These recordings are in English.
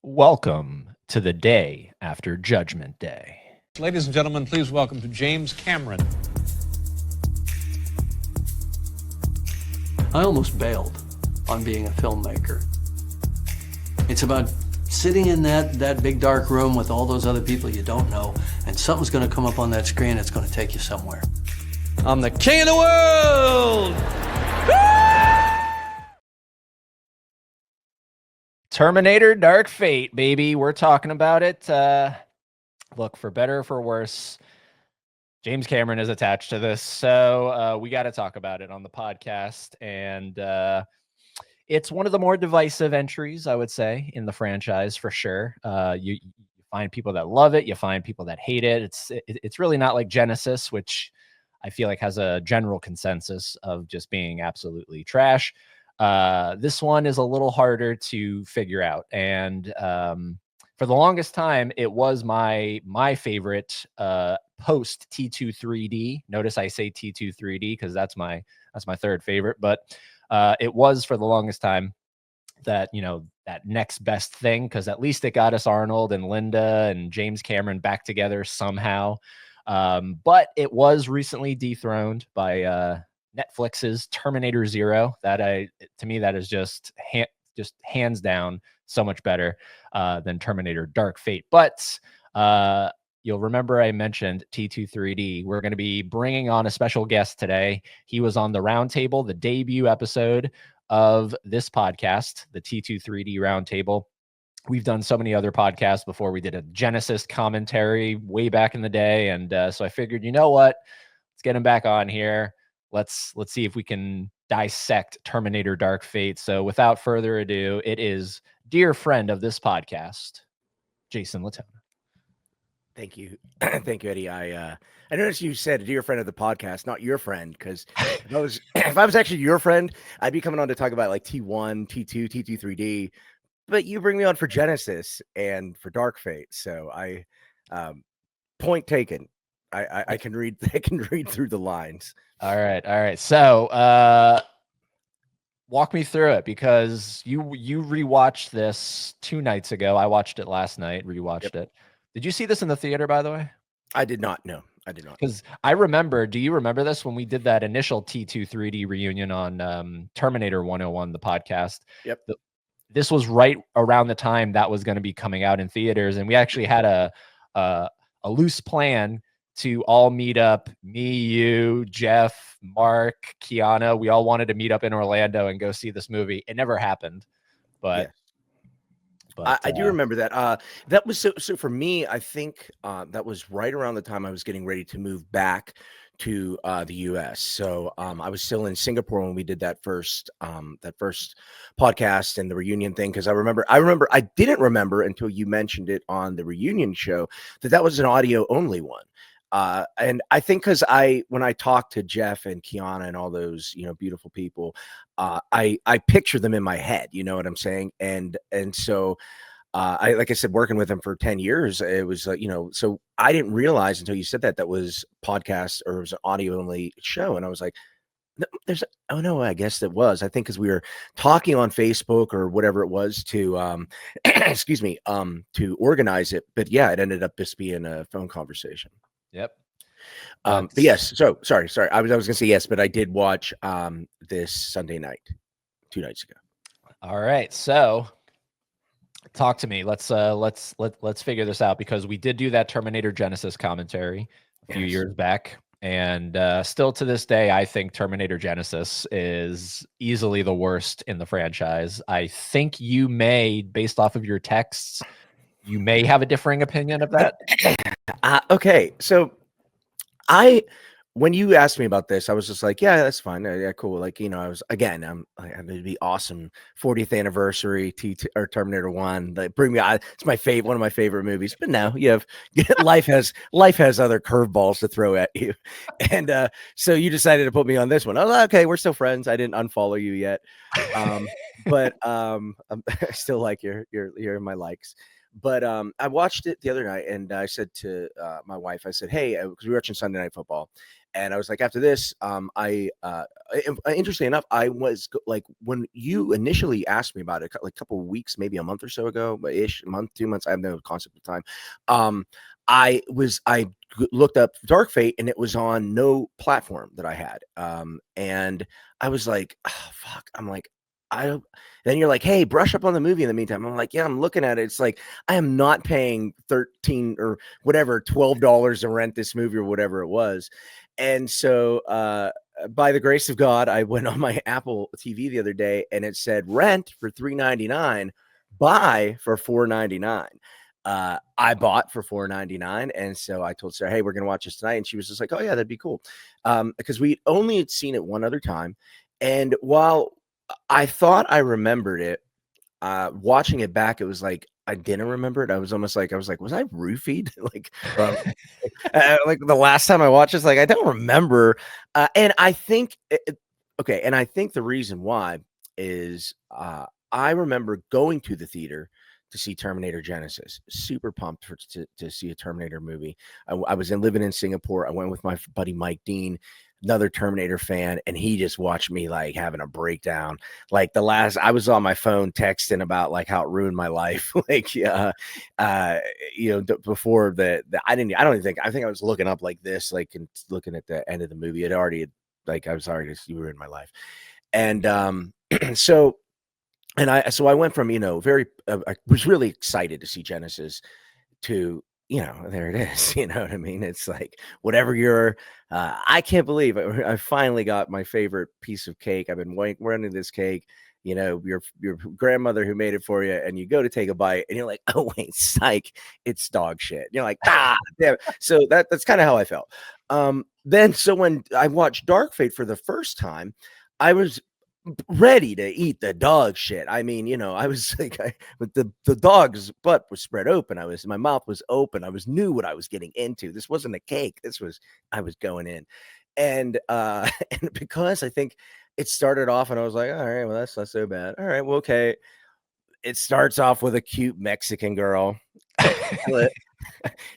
Welcome to the day after Judgment Day. Ladies and gentlemen, please welcome to James Cameron. I almost bailed on being a filmmaker. It's about sitting in that big dark room with all those other people you don't know, and something's gonna come up on that screen that's gonna take you somewhere. I'm the king of the world! Terminator Dark Fate, baby. We're talking about it. Look, for better or for worse, James Cameron is attached to this, so we got to talk about it on the podcast. And it's one of the more divisive entries, I would say, in the franchise for sure. You find people that love it, you find people that hate it. It's really not like Genesis, which I feel like has a general consensus of just being absolutely trash. This one is a little harder to figure out, and for the longest time, it was my favorite post T2 3D. Notice I say T2 3D because that's my third favorite, but it was for the longest time that that next best thing, because at least it got us Arnold and Linda and James Cameron back together somehow. But it was recently dethroned by Netflix's Terminator Zero. To me, that is just hands down so much better than Terminator Dark Fate. But you'll remember I mentioned T2 3D. We're going to be bringing on a special guest today. He was on the Roundtable, the debut episode of this podcast, the T2 3D Roundtable. We've done so many other podcasts before. We did a Genesis commentary way back in the day. And so I figured, you know what? Let's get him back on here. Let's see if we can dissect Terminator Dark Fate. So without further ado, it is dear friend of this podcast, Jason Latona. Thank you. Thank you, Eddie. I noticed you said dear friend of the podcast, not your friend, because if I was actually your friend, I'd be coming on to talk about like T1, T2, T2 3D. But you bring me on for Genesis and for Dark Fate. So point taken. I can read through the lines. All right. So walk me through it, because you rewatched this 2 nights ago. I watched it last night, rewatched it. Did you see this in the theater, by the way? I did not. No, I did not. Because I remember, do you remember this when we did that initial T2 3D reunion on Terminator 101, the podcast? Yep. This was right around the time that was going to be coming out in theaters. And we actually had a loose plan to all meet up. Me, you, Jeff, Mark, Kiana. We all wanted to meet up in Orlando and go see this movie. It never happened, but... Yeah. I do remember that. That was so for me, I think that was right around the time I was getting ready to move back to the US. So I was still in Singapore when we did that first podcast and the reunion thing. Because I didn't remember until you mentioned it on the reunion show that was an audio only one. And I think because when I talked to Jeff and Kiana and all those, beautiful people, I picture them in my head, you know what I'm saying? And so, like I said, working with them for 10 years, it was, so I didn't realize until you said that was podcast or it was an audio only show. And I was like, no, I guess it was. I think because we were talking on Facebook or whatever it was to, excuse me, to organize it. But yeah, it ended up just being a phone conversation. Yep. But yes. So sorry. I was gonna say yes, but I did watch this Sunday night, 2 nights ago. All right. So talk to me. Let's figure this out, because we did do that Terminator Genesis commentary a few years back. And still to this day, I think Terminator Genesis is easily the worst in the franchise. I think you may, based off of your texts, you may have a differing opinion of that. Okay, so when you asked me about this, I was just like, yeah, that's fine. Yeah, cool. Like, I was, again, it'd be awesome. 40th anniversary Terminator 1. Like, it's one of my favorite movies. But now you have life has other curveballs to throw at you. And so you decided to put me on this one. Oh, okay, we're still friends. I didn't unfollow you yet. But I still like you're in my likes. But I watched it the other night, and I said to my wife, I said, hey, because we were watching Sunday Night Football, And I was like, after this, interestingly enough, I was like, when you initially asked me about it, like a couple of weeks, maybe a month or so ago, ish, a month, 2 months, I have no concept of time. I looked up Dark Fate, and it was on no platform that I had. And I was like, oh, fuck. I'm like, I don't. Then you're like, hey, brush up on the movie in the meantime. I'm like, yeah, I'm looking at it. It's like, I am not paying 13 or whatever, $12 to rent this movie or whatever it was. And so, by the grace of God, I went on my Apple TV the other day, and it said rent for $3.99, buy for $4.99. I bought for $4.99, and so I told Sarah, "Hey, we're gonna watch this tonight," and she was just like, "Oh yeah, that'd be cool," because we only had seen it one other time, and while I thought I remembered it, watching it back, it was like I didn't remember it. I was almost like was I roofied? Like, like the last time I watched this, like I don't remember. And I think, okay, and I think the reason why is I remember going to the theater to see Terminator Genesis. Super pumped to see a Terminator movie. I was living in Singapore. I went with my buddy Mike Dean, another Terminator fan, and he just watched me like having a breakdown. Like I was on my phone texting about like how it ruined my life. Like, before I think I was looking up like this, like, and looking at the end of the movie. It already I was already just ruined my life. And so I went from, I was really excited to see Genesis to, there it is. You know what I mean? It's like, whatever I can't believe I finally got my favorite piece of cake. I've been wanting this cake, your grandmother who made it for you, and you go to take a bite and you're like, oh wait, psych, it's dog shit. You're like, damn it. So that's kind of how I felt. So when I watched Dark Fate for the first time, I was ready to eat the dog shit. I mean, I was like, but the dog's butt was spread open. My mouth was open. Knew what I was getting into. This wasn't a cake. I was going in. And and because I think it started off and I was like, all right, well, that's not so bad. All right, well, okay. It starts off with a cute Mexican girl.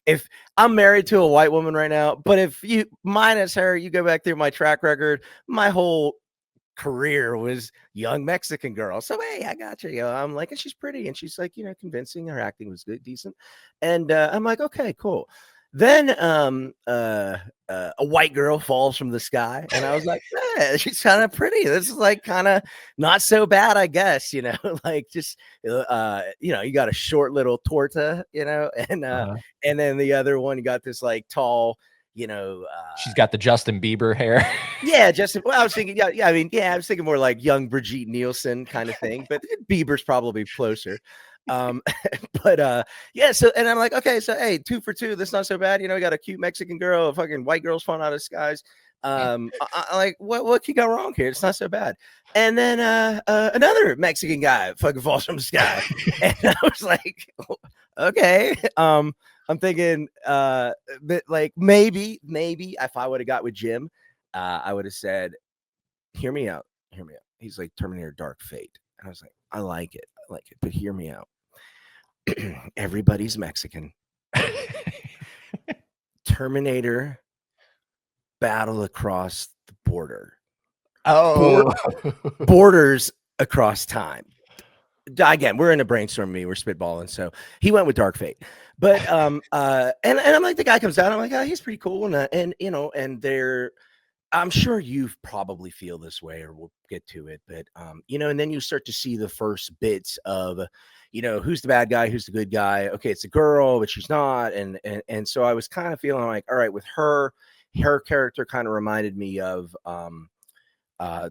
If I'm married to a white woman right now, but if you minus her, you go back through my track record, my whole career was young Mexican girl. So hey, I got you. I'm like, and she's pretty, and she's like, convincing. Her acting was good, decent, and I'm like, okay, cool. Then a white girl falls from the sky, and I was like, she's kind of pretty. This is like kind of not so bad, I guess. Like just you got a short little torta, and then the other one, you got this like tall. She's got the Justin Bieber hair. Yeah, Justin. Well, I was thinking, I was thinking more like young Brigitte Nielsen kind of thing, but Bieber's probably closer. But so, and I'm like, okay, so hey, 2 for 2, that's not so bad. We got a cute Mexican girl, a fucking white girl's falling out of the skies. I like, what could go wrong here? It's not so bad. And then another Mexican guy fucking falls from the sky, and I was like, okay. I'm thinking that like maybe if I would have got with Jim, I would have said, hear me out. He's like, Terminator Dark Fate. And I was like, I like it, but hear me out. Everybody's Mexican. Terminator battle across the border. Oh, Borders across time. Again, we're in a brainstorming, we're spitballing. So he went with Dark Fate. But and I'm like, the guy comes down, I'm like, oh, he's pretty cool. And they're, I'm sure you probably feel this way, or we'll get to it, but and then you start to see the first bits of who's the bad guy, who's the good guy. Okay, it's a girl, but she's not. And so I was kind of feeling like, all right, with her character kind of reminded me of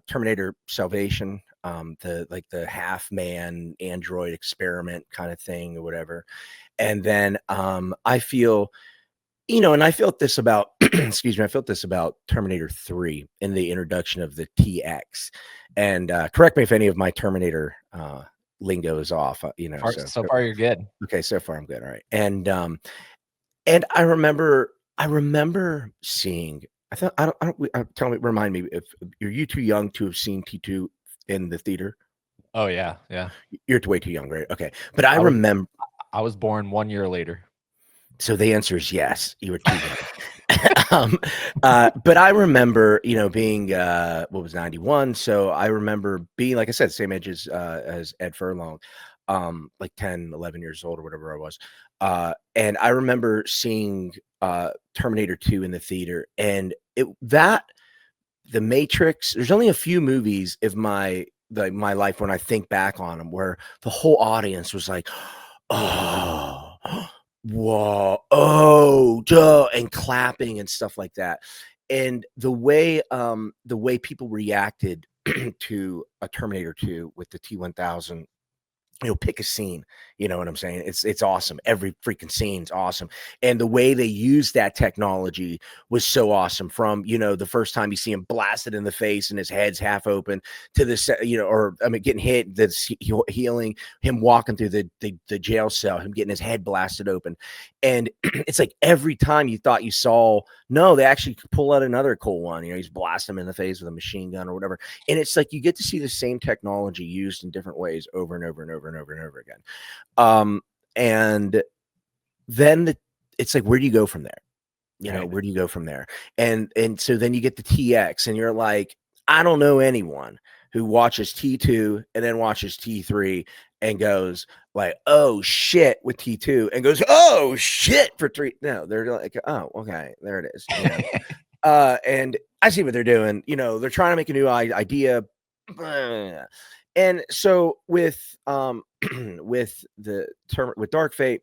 Terminator Salvation, the half man android experiment kind of thing or whatever. And then I feel, and I felt this about, excuse me, I felt this about Terminator 3 in the introduction of the TX. And correct me if any of my Terminator lingo is off. So far you're good. Okay, so far I'm good. All right. And I remember seeing. Tell me, remind me if you too young to have seen T2 in the theater. Oh yeah. You're way too young, right? Okay, but I remember. I was born 1 year later. So the answer is yes. You were too young. But I remember, being what was 91. So I remember being, like I said, same age as Ed Furlong, like 10, 11 years old or whatever I was. And I remember seeing Terminator 2 in the theater, and The Matrix. There's only a few movies of my life when I think back on them where the whole audience was like, "Oh, whoa, oh, duh," and clapping and stuff like that. And the way people reacted to a Terminator 2 with the T-1000, pick a scene. You know what I'm saying? It's awesome. Every freaking scene's awesome. And the way they used that technology was so awesome. From, the first time you see him blasted in the face and his head's half open, to this, or I mean, getting hit, that's healing, him walking through the jail cell, him getting his head blasted open. And it's like every time you thought you saw, no, they actually pull out another cool one. He's blasting him in the face with a machine gun or whatever. And it's like you get to see the same technology used in different ways over and over and over and over and over again. And then it's like, where do you go from there? Right. Where do you go from there? And so then you get the TX, and you're like, I don't know anyone who watches T2 and then watches T3 and goes like, oh shit, with T2, and goes, oh shit, for 3. No, they're like, oh, okay, there it is. And I see what they're doing. They're trying to make a new idea. And so with with Dark Fate,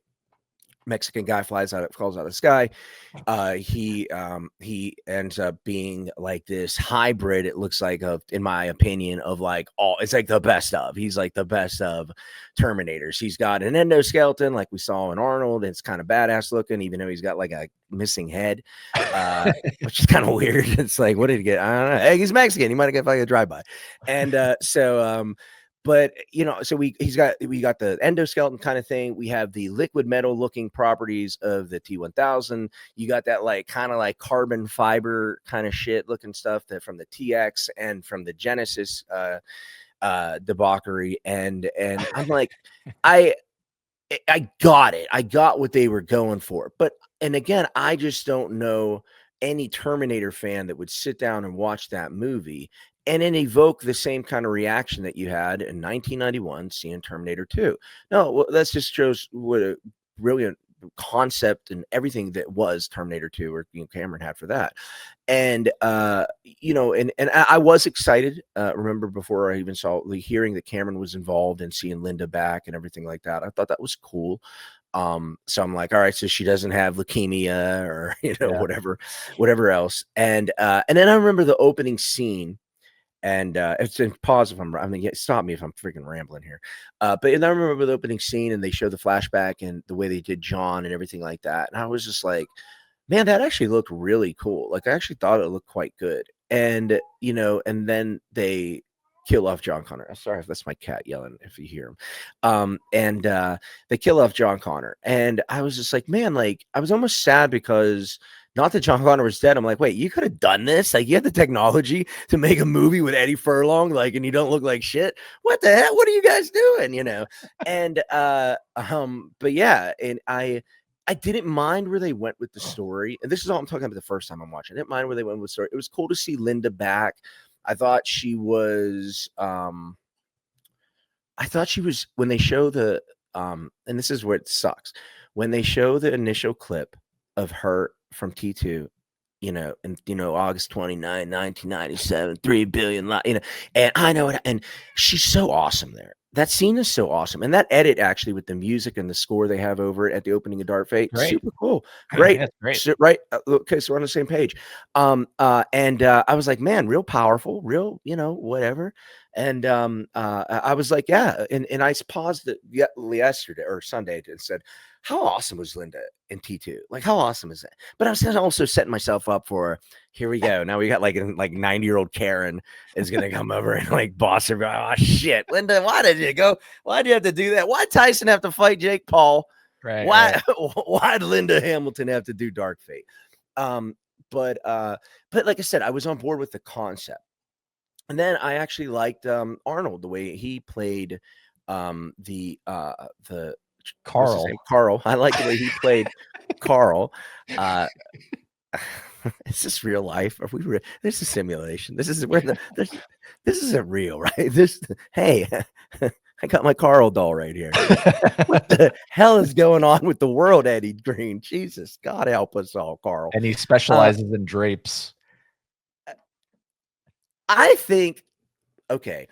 Mexican guy falls out of the sky. He ends up being like this hybrid. It looks like, in my opinion, of like it's like the best of. He's like the best of Terminators. He's got an endoskeleton like we saw in Arnold. It's kind of badass looking, even though he's got like a missing head, which is kind of weird. It's like, what did he get? I don't know. Hey, he's Mexican. He might have got like a drive-by. And but so we got the endoskeleton kind of thing. We have the liquid metal looking properties of the T-1000. You got that like kind of like carbon fiber kind of shit looking stuff that from the TX and from the Genesis debauchery. And I'm like, I got it. I got what they were going for. And again, I just don't know any Terminator fan that would sit down and watch that movie and then evoke the same kind of reaction that you had in 1991 seeing Terminator 2. No, well, that just shows what a brilliant concept and everything that was Terminator 2, or Cameron had for that. And and I was excited. Remember, before I even saw hearing that Cameron was involved and seeing Linda back and everything like that, I thought that was cool. So I'm like, all right, so she doesn't have leukemia or whatever else. And then I remember the opening scene. And it's in pause if stop me if I'm freaking rambling here. But I remember the opening scene, and they show the flashback and the way they did John and everything like that. And I was just like, man, that actually looked really cool. Like, I actually thought it looked quite good. And and then they kill off John Connor. Sorry if that's my cat yelling, if you hear him. And they kill off John Connor. And I was just like, man, like, I was almost sad because, not that John Connor was dead. I'm like, wait, you could have done this? Like, you had the technology to make a movie with Eddie Furlong, like, and you don't look like shit. What the hell? What are you guys doing? And but yeah, and I didn't mind where they went with the story. And this is all I'm talking about the first time I'm watching. I didn't mind where they went with the story. It was cool to see Linda back. I thought she was when they show the and this is where it sucks. When they show the initial clip of her from T2, and August 29, 1997, 3 billion, and I know it, and she's so awesome there. That scene is so awesome, and that edit actually with the music and the score they have over it at the opening of Dark Fate, super cool, great, great. So, right? Okay, so we're on the same page. And I was like, man, real powerful, real, whatever. And I was like, yeah, and I paused it yesterday or Sunday and said, how awesome was Linda in T2? Like, how awesome is that? But I was also setting myself up for, here we go. Now we got like 90-year-old Karen is gonna come over and like boss her. Oh shit, Linda, why did you have to do that? Why Tyson have to fight Jake Paul? Right. Why did Linda Hamilton have to do Dark Fate? But like I said, I was on board with the concept. And then I actually liked Arnold, the way he played the Carl. Carl. I like the way he played Carl. is this real life? Are we real? This is simulation. This is where this isn't real, right? Hey, I got my Carl doll right here. What the hell is going on with the world, Eddie Green? Jesus, God help us all, Carl. And he specializes in drapes. I think, okay.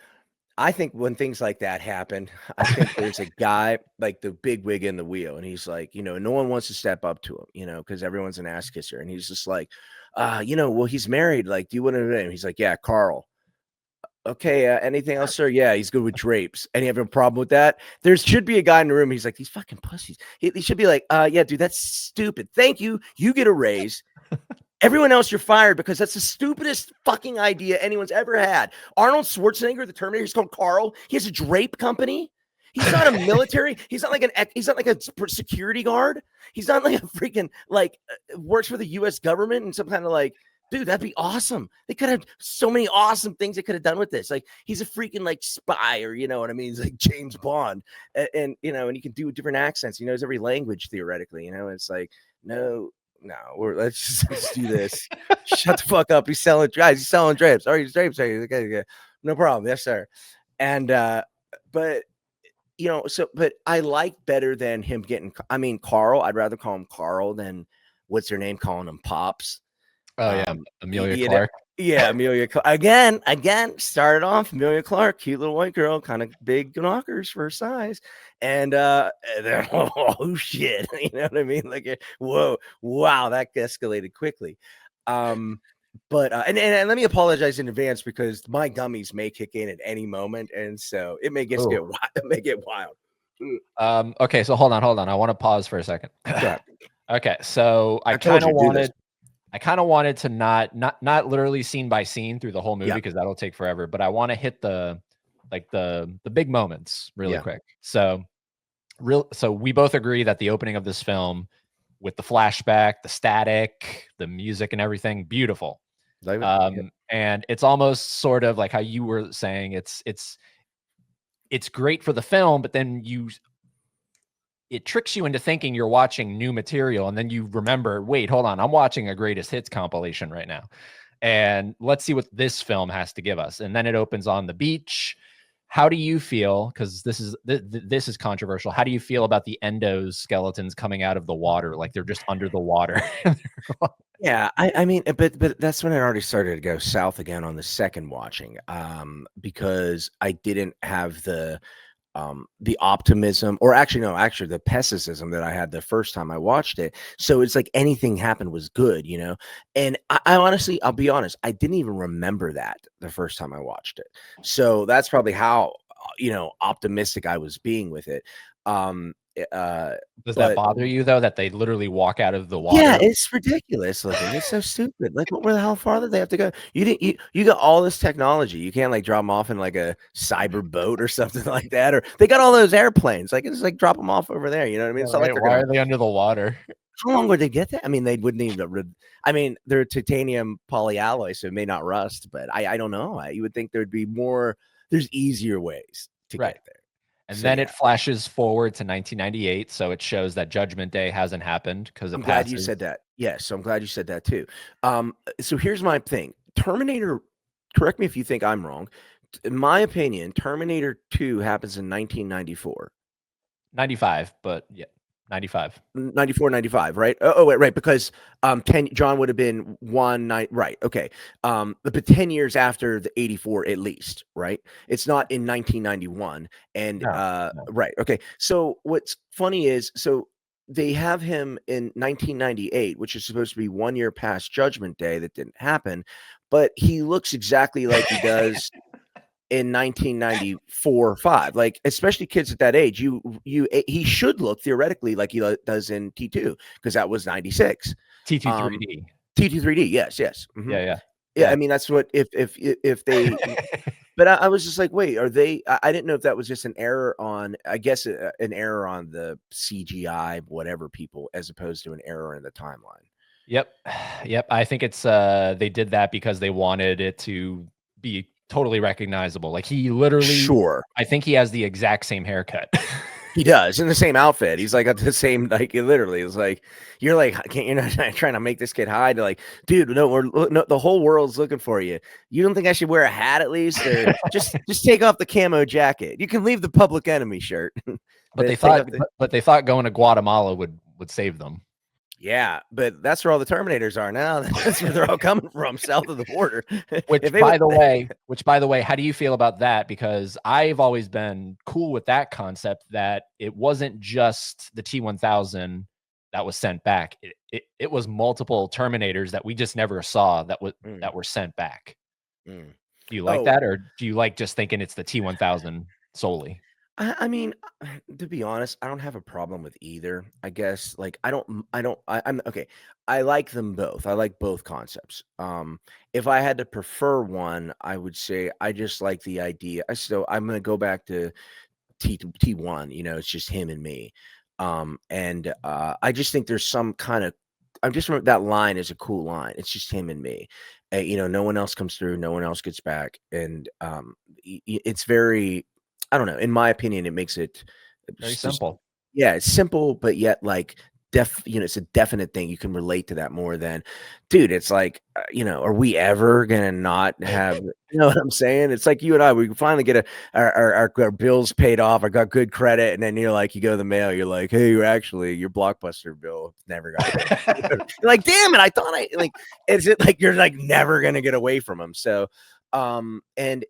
I think when things like that happen, I think there's a guy like the big wig in the wheel, and he's like, no one wants to step up to him, because everyone's an ass kisser, and he's just like, well, he's married. Like, do you want to? And he's like, yeah, Carl. Okay, anything else, sir? Yeah, he's good with drapes. Any have a problem with that? There should be a guy in the room. He's like, these fucking pussies. He should be like, yeah, dude, that's stupid. Thank you. You get a raise. Everyone else, you're fired because that's the stupidest fucking idea anyone's ever had. Arnold Schwarzenegger, the Terminator, he's called Carl. He has a drape company. He's not a military. He's not like a security guard. He's not like a freaking works for the U.S. government and some kind of like, dude, that'd be awesome. They could have so many awesome things they could have done with this. Like, he's a freaking like spy, or you know what I mean? He's like James Bond, and he can do different accents. He knows every language theoretically. It's like no, let's do this. Shut the fuck up. He's selling drapes. All right, drapes. Okay, no problem. Yes, sir. And but but I like better than him getting. I mean, Carl. I'd rather call him Carl than what's her name calling him Pops. Oh yeah, Amelia Clark. Yeah, Amelia Clark. Again, started off Amelia Clark, cute little white girl, kind of big knockers for her size. And then, oh shit. You know what I mean? Like, whoa, wow, that escalated quickly. But and let me apologize in advance because my gummies may kick in at any moment, and so it may get wild. It may get wild. Okay, so hold on. I want to pause for a second. Yeah. Okay, so I kind of wanted to not literally scene by scene through the whole movie because that'll take forever, but I want to hit the big moments really quick. So we both agree that the opening of this film with the flashback, the static, the music and everything, beautiful. And it's almost sort of like how you were saying it's great for the film, but then it tricks you into thinking you're watching new material. And then you remember, wait, hold on. I'm watching a greatest hits compilation right now. And let's see what this film has to give us. And then it opens on the beach. How do you feel? Because this is controversial. How do you feel about the endoskeletons coming out of the water? Like they're just under the water. Yeah, I mean, but that's when it already started to go south again on the second watching, because I didn't have the optimism, or actually the pessimism that I had the first time I watched it. So it's like anything happened was good, and I honestly, I'll be honest, I didn't even remember that the first time I watched it. So that's probably how, optimistic I was being with it. Does that bother you though, that they literally walk out of the water? Yeah, it's ridiculous looking. It's so stupid. Like, where the hell farther they have to go? You got all this technology. You can't like drop them off in like a cyber boat or something like that. Or they got all those airplanes. Like, it's like drop them off over there. You know what I mean? It's not like why are they under the water? How long would they get that? I mean, they wouldn't even. I mean, they're titanium polyalloy, so it may not rust. But I don't know. You would think there'd be more. There's easier ways to get there. And then it flashes forward to 1998, so it shows that Judgment Day hasn't happened because I'm glad you said that. Yes, I'm glad you said that too. So here's my thing. Terminator, correct me if you think I'm wrong. In my opinion, Terminator 2 happens in 1994. 95, but yeah. 95. 94, 95, right? Oh, wait, right. Because John would have been 1, right. Okay. But 10 years after the 84, at least, right? It's not in 1991. And no. Right. Okay. So what's funny is, so they have him in 1998, which is supposed to be 1 year past Judgment Day. That didn't happen, but he looks exactly like he does in 1994 or 5, like especially kids at that age, he should look theoretically like he does in T2, because that was 96. T2 3D. T2 3D, yes. Mm-hmm. Yeah. I mean, that's what if they. But I was just like, wait, are they? I didn't know if that was just an error on, I guess, an error on the CGI, whatever people, as opposed to an error in the timeline. Yep. I think it's they did that because they wanted it to be totally recognizable. Like he literally, sure. I think he has the exact same haircut. He does in the same outfit. He's like got the same, like literally. It's like you're like, can't you're not trying to make this kid hide? They're like, dude, no, no, the whole world's looking for you. You don't think I should wear a hat at least, or just take off the camo jacket? You can leave the Public Enemy shirt. But they Take thought, off the, but they thought going to Guatemala would save them. yeah, but that's where all the Terminators are now. That's where they're all coming from, south of the border. Which, If they by would, the way, how do you feel about that? Because I've always been cool with that concept that it wasn't just the T-1000 that was sent back. It was multiple Terminators that we just never saw that were sent back. Mm. Do you like Oh, that, or do you like just thinking it's the T-1000 solely? I mean, to be honest, I don't have a problem with either. I guess like I'm okay. I like them both. I like both concepts. If I had to prefer one, I would say I just like the idea. I'm gonna go back to T1. You know, it's just him and me. And I just think there's some kind of. I just remember that line is a cool line. It's just him and me. You know, no one else comes through. No one else gets back, and it's very. I don't know. In my opinion, it makes it Very just simple. yeah, it's simple, but yet like it's a definite thing. You can relate to that more than, dude. It's like, are we ever gonna not have? You know what I'm saying? It's like you and I. We finally get our bills paid off. I got good credit, and then you go to the mail. You're like, hey, your Blockbuster bill never got paid. You're like, damn it! I thought I like. Is it like you're like never gonna get away from them? So and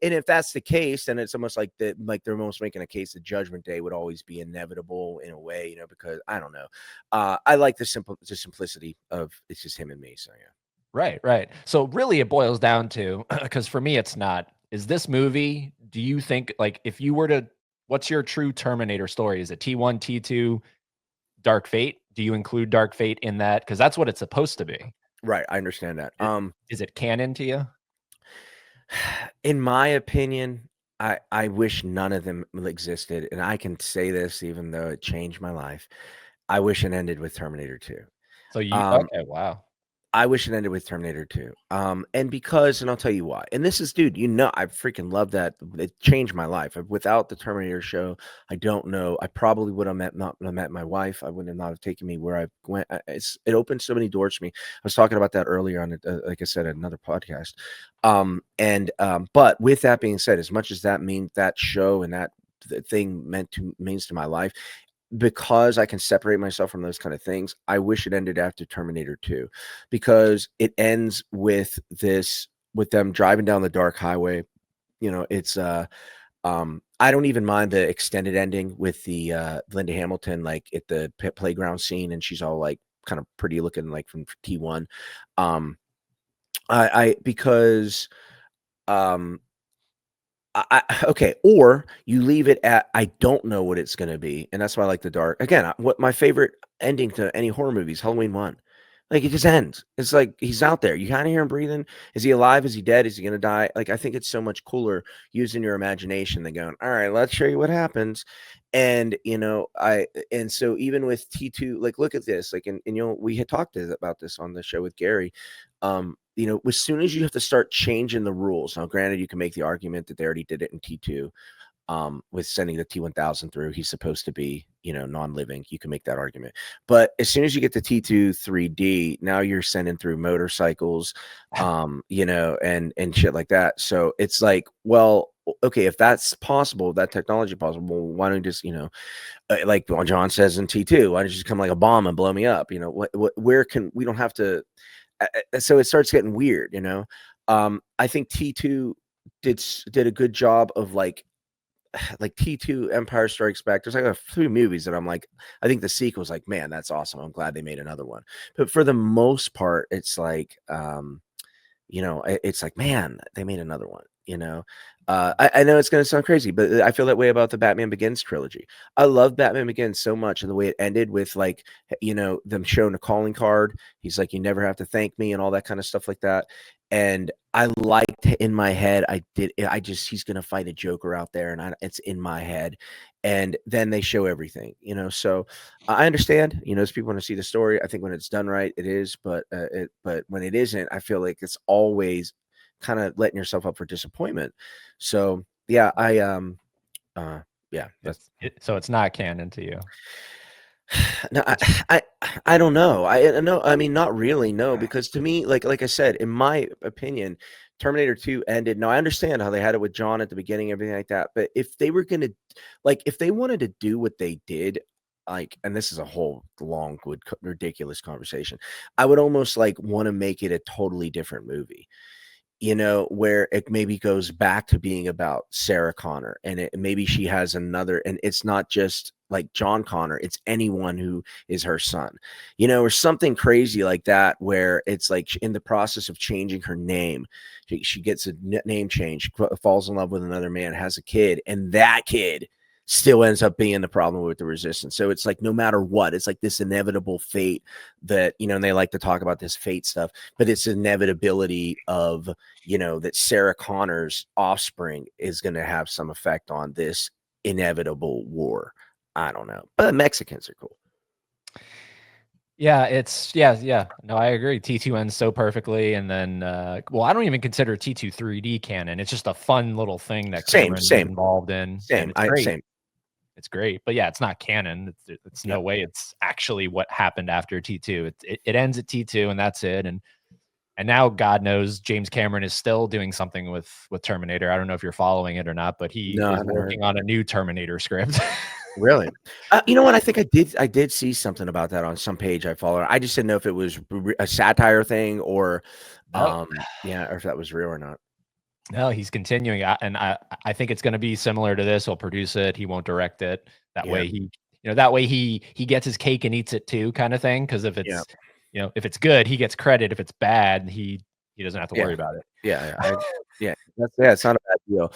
if that's the case, then it's almost like they're almost making a case that Judgment Day would always be inevitable in a way, because I don't know. I like the simplicity of it's just him and me. So yeah. Right. So really it boils down to, because for me it's not, is this movie, do you think, like, if you were to, what's your true Terminator story? Is it T1, T2, Dark Fate? Do you include Dark Fate in that? Because that's what it's supposed to be. Right, I understand that. Is it canon to you? In my opinion, I wish none of them existed, and I can say this even though it changed my life. I wish it ended with Terminator 2. So you, Um, okay, wow. I wish it ended with Terminator 2. And I'll tell you why. And this is, dude, I freaking love that. It changed my life. Without the Terminator show, I don't know. I probably would have not met my wife. I would not have taken me where I went. It opened so many doors for me. I was talking about that earlier on, like I said, another podcast. But with that being said, as much as that show and that thing means to my life, because I can separate myself from those kind of things, I wish it ended after Terminator 2, because it ends with them driving down the dark highway. It's I don't even mind the extended ending with the Linda Hamilton, like at the playground scene, and she's all like kind of pretty looking like from T1. Because okay, or you leave it at I don't know what it's going to be, and that's why I like the dark. Again, what my favorite ending to any horror movie is Halloween 1. Like it just ends. It's like he's out there. You kind of hear him breathing. Is he alive? Is he dead? Is he going to die? Like I think it's so much cooler using your imagination than going, all right, let's show you what happens. And so even with T2, like look at this, like and we had talked about this on the show with Gary. As soon as you have to start changing the rules. Now, granted, you can make the argument that they already did it in T2, with sending the T-1000 through. He's supposed to be, non-living. You can make that argument. But as soon as you get the T2 3D, now you're sending through motorcycles, and shit like that. So it's like, well, okay, if that's possible, if that technology possible, why don't you just, like John says in T2, why don't you just come like a bomb and blow me up? We don't have to. So it starts getting weird, I think T2 did a good job of like T2 Empire Strikes Back. There's like a few movies that I'm like, I think the sequel's like, man, that's awesome. I'm glad they made another one. But for the most part, it's like, it's like, man, they made another one, I know it's going to sound crazy, but I feel that way about the Batman Begins trilogy. I love Batman Begins so much, and the way it ended with like, them showing a calling card. He's like, you never have to thank me and all that kind of stuff like that. And I liked in my head, he's going to fight a Joker out there, and it's in my head. And then they show everything, so I understand, as people want to see the story. I think when it's done right, it is, but when it isn't, I feel like it's always kind of letting yourself up for disappointment. So yeah, Yeah, that's So it's not canon to you. no, I don't know. I no, I mean, not really, no, because to me, like I said, in my opinion, Terminator 2 ended. Now I understand how they had it with John at the beginning, everything like that. But if they were gonna, like, if they wanted to do what they did, like, and this is a whole long, good, ridiculous conversation, I would almost like want to make it a totally different movie, where it maybe goes back to being about Sarah Connor, and maybe she has another, and it's not just like John Connor, it's anyone who is her son, or something crazy like that, where it's like in the process of changing her name, she gets a name change, falls in love with another man, has a kid, and that kid still ends up being the problem with the resistance. So it's like no matter what, it's like this inevitable fate that, and they like to talk about this fate stuff, but it's inevitability of, that Sarah Connor's offspring is going to have some effect on this inevitable war. I don't know, but Mexicans are cool. Yeah, yeah. No, I agree. T2 ends so perfectly, and then well, I don't even consider T2 3D canon. It's just a fun little thing that Cameron's involved in, and it's great. Same. It's great, but yeah, it's not canon. It's no way it's actually what happened after T2. It ends at T2, and that's it. And now God knows James Cameron is still doing something with Terminator. I don't know if you're following it or not, but he is working on a new Terminator script. Really? You know what? I think I did see something about that on some page I follow. I just didn't know if it was a satire thing or, or if that was real or not. No, he's continuing, and I think it's going to be similar to this. He'll produce it. He won't direct it. That way he gets his cake and eats it too, kind of thing. Because if it's if it's good, he gets credit. If it's bad, he doesn't have to worry about it. It's not a bad deal.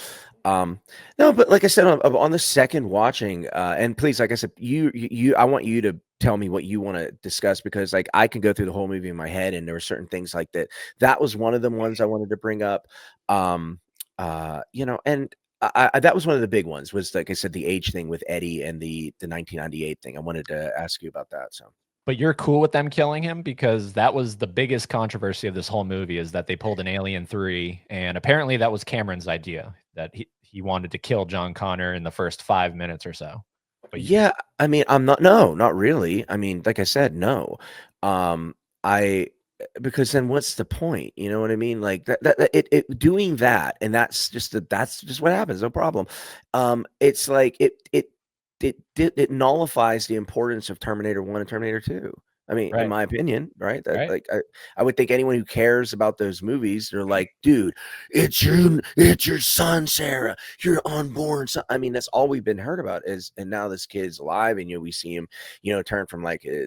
No, but like I said, on the second watching, and please, like I said, I want you to tell me what you want to discuss, because like I can go through the whole movie in my head, and there were certain things like that. That was one of the ones I wanted to bring up. And that was one of the big ones, was like I said, the age thing with Eddie and the 1998 thing. I wanted to ask you about that. So. But you're cool with them killing him, because that was the biggest controversy of this whole movie, is that they pulled an Alien 3, and apparently that was Cameron's idea, that he wanted to kill John Connor in the first 5 minutes or so. But I mean, not really. I mean, like I said, no. Because then what's the point? You know what I mean? Like it doing that, and that's just what happens. No problem. It's like it nullifies the importance of Terminator 1 and Terminator 2. I mean, in my opinion, right? Like I would think anyone who cares about those movies, they're like, dude, it's your son, Sarah, your unborn son. I mean, that's all we've been heard about and now this kid's alive, and we see him, turn from like a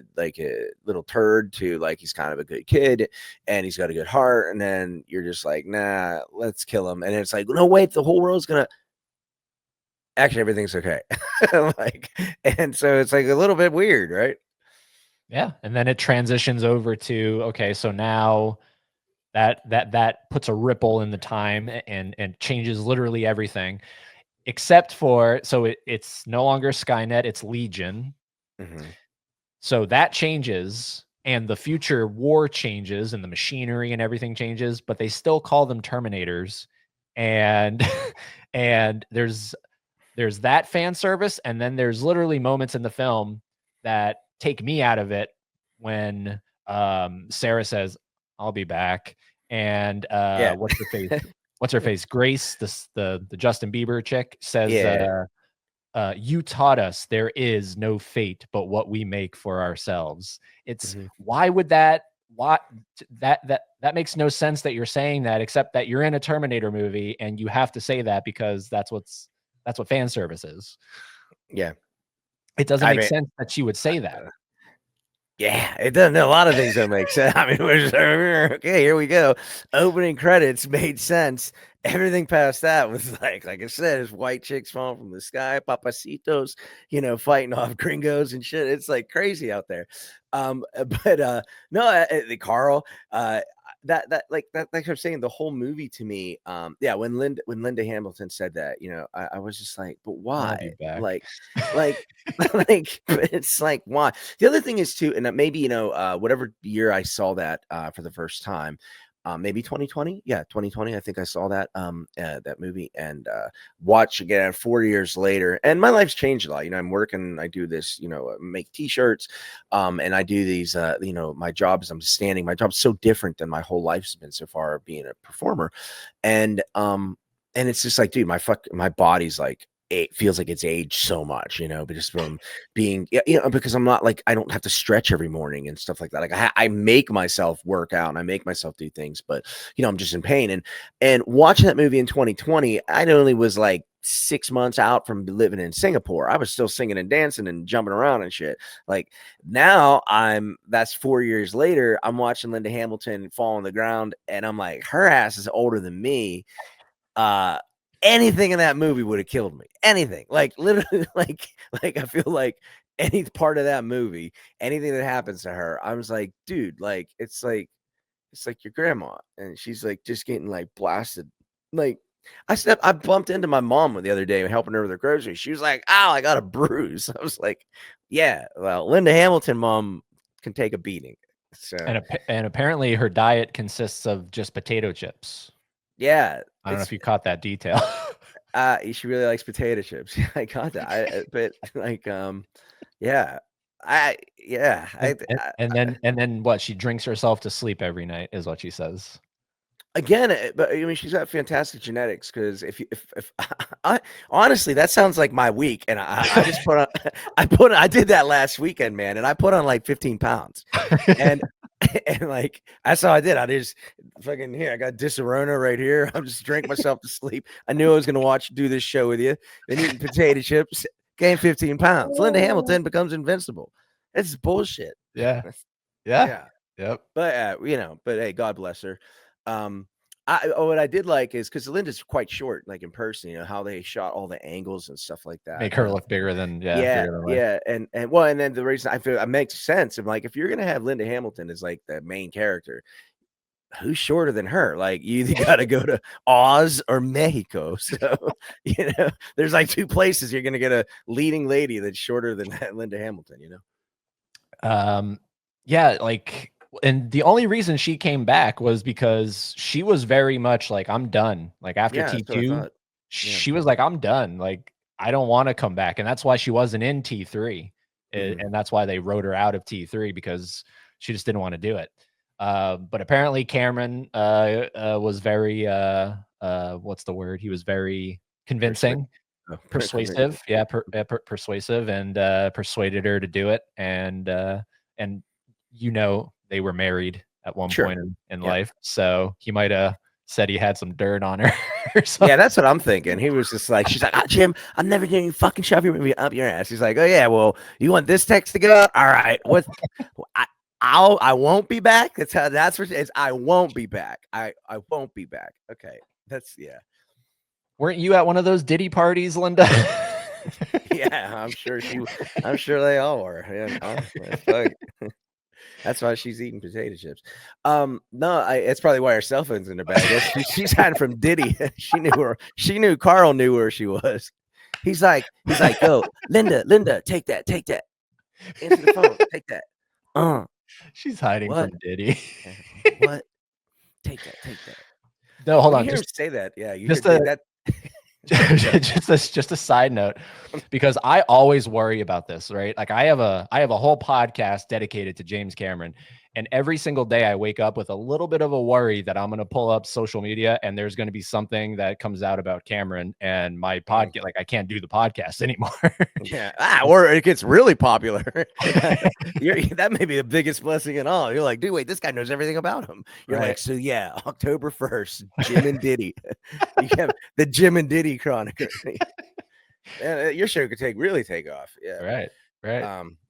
little turd to like he's kind of a good kid, and he's got a good heart, and then you're just like, nah, let's kill him, and it's like, no, wait, the whole world's gonna. Actually, everything's okay. And so it's like a little bit weird, right? Yeah, and then it transitions over to, okay, so now that puts a ripple in the time and changes literally everything, except for, so it's no longer Skynet, it's Legion. Mm-hmm. So that changes, and the future war changes, and the machinery and everything changes, but they still call them Terminators, and and there's that fan service, and then there's literally moments in the film that take me out of it when Sarah says, "I'll be back," and what's her face? Grace, the Justin Bieber chick, says, "You taught us there is no fate but what we make for ourselves." It's why would that makes no sense that you're saying that, except that you're in a Terminator movie and you have to say that because that's what fan service is. Yeah. It doesn't make sense that she would say that. Yeah, it doesn't. A lot of things don't make sense. I mean, okay, here we go. Opening credits made sense. Everything past that was like I said, it's white chicks falling from the sky, papacitos, fighting off gringos and shit. It's like crazy out there. But no, Carl, like I'm saying, the whole movie to me, when Linda Hamilton said that, I was just like, but why? Like it's like, why? The other thing is too, and maybe whatever year I saw that for the first time, maybe 2020. Yeah, 2020. I think I saw that that movie and watch again 4 years later. And my life's changed a lot. I'm working. I do this. Make T-shirts, and I do these. My job is I'm standing. My job's so different than my whole life's been so far being a performer, and it's just like, dude, my body's like. It feels like it's aged so much, but just from being, because I'm not like, I don't have to stretch every morning and stuff like that. Like I make myself work out and I make myself do things, but I'm just in pain. And watching that movie in 2020, I only was like 6 months out from living in Singapore. I was still singing and dancing and jumping around and shit. Like now that's 4 years later. I'm watching Linda Hamilton fall on the ground and I'm like, her ass is older than me. Anything in that movie would have killed me. Anything, like literally, like I feel like any part of that movie, anything that happens to her, I was like, dude, like it's like your grandma, and she's like just getting like blasted. Like I bumped into my mom the other day helping her with her groceries. She was like, "Ow, I got a bruise." I was like, "Yeah, well, Linda Hamilton, mom can take a beating." So And apparently her diet consists of just potato chips. yeah, I don't know if you caught that detail. she really likes potato chips. I got that. But like, yeah, and then what? She drinks herself to sleep every night, is what she says. Again, but I mean, she's got fantastic genetics. Because if I honestly, that sounds like my week, and I just put on, I did that last weekend, man, and I put on like 15 pounds, and and like that's how I did. I just fucking here. I got Disarona right here. I'm just drank myself to sleep. I knew I was gonna do this show with you. Then eating potato chips, gained 15 pounds. Linda Hamilton becomes invincible. It's bullshit. Yeah. Yeah. Yep. But but hey, God bless her. What I did like is because Linda's quite short, like in person, how they shot all the angles and stuff like that. Make her look bigger than yeah, bigger than life. yeah, and then the reason I feel it makes sense. I'm like, if you're gonna have Linda Hamilton as like the main character, who's shorter than her? Like, you either got to go to Oz or Mexico. So there's like two places you're gonna get a leading lady that's shorter than Linda Hamilton. Yeah, like, and the only reason she came back was because she was very much like, I'm done. Like after Yeah, that's what I T2, thought. she was like, I'm done. Like, I don't want to come back. And that's why she wasn't in T3. And that's why they wrote her out of T3, because she just didn't want to do it. But apparently Cameron was very what's the word? He was very convincing. Persuasive. Yeah, persuasive, and persuaded her to do it. And they were married at one point in life, so he might have said he had some dirt on her. Yeah, that's what I'm thinking. He was just like, she's like, Jim, I'm never going to fucking shove your up your ass. He's like, oh yeah, well, you want this text to go? All right, what? I won't be back. That's what it is. I won't be back. I won't be back. Okay, Weren't you at one of those Diddy parties, Linda? Yeah, I'm sure they all were. Yeah, that's why she's eating potato chips. No, it's probably why her cell phone's in her bag. She's hiding from Diddy. She knew Carl knew where she was. He's like, yo, Linda, take that. Answer the phone. Take that. She's hiding from Diddy. What? Take that. No, hold on. You hear him say that. Yeah, you just that. just a side note, because I always worry about this, right? Like I have a whole podcast dedicated to James Cameron, and every single day I wake up with a little bit of a worry that I'm going to pull up social media and there's going to be something that comes out about Cameron and my podcast. Like I can't do the podcast anymore. Yeah, or it gets really popular. That may be the biggest blessing in all. You're like, dude, wait, this guy knows everything about him. You're like, so yeah, October 1st, Jim and Diddy. You have the Jim and Diddy Chronicle. Your show could really take off. Yeah, right.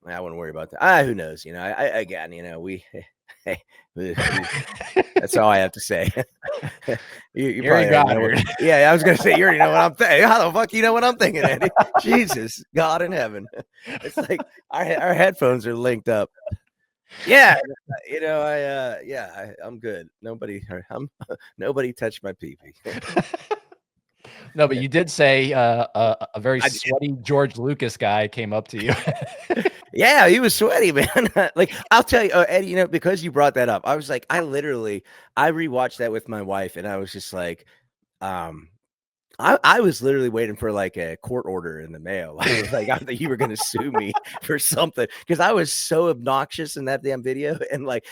I wouldn't worry about that. Who knows? That's all I have to say. you probably know I was gonna say you already know what I'm thinking. How the fuck you know what I'm thinking, Andy? Jesus, God in heaven. It's like our headphones are linked up. Yeah, I'm good. Nobody touched my pee-pee. No, but you did say a very I did. sweaty George Lucas guy came up to you. Yeah, he was sweaty, man. Like, I'll tell you, Eddie, you know, because you brought that up, I was like, I rewatched that with my wife, and I was just like, um, I was literally waiting for like a court order in the mail. Like I thought you were gonna sue me for something because I was so obnoxious in that damn video. And like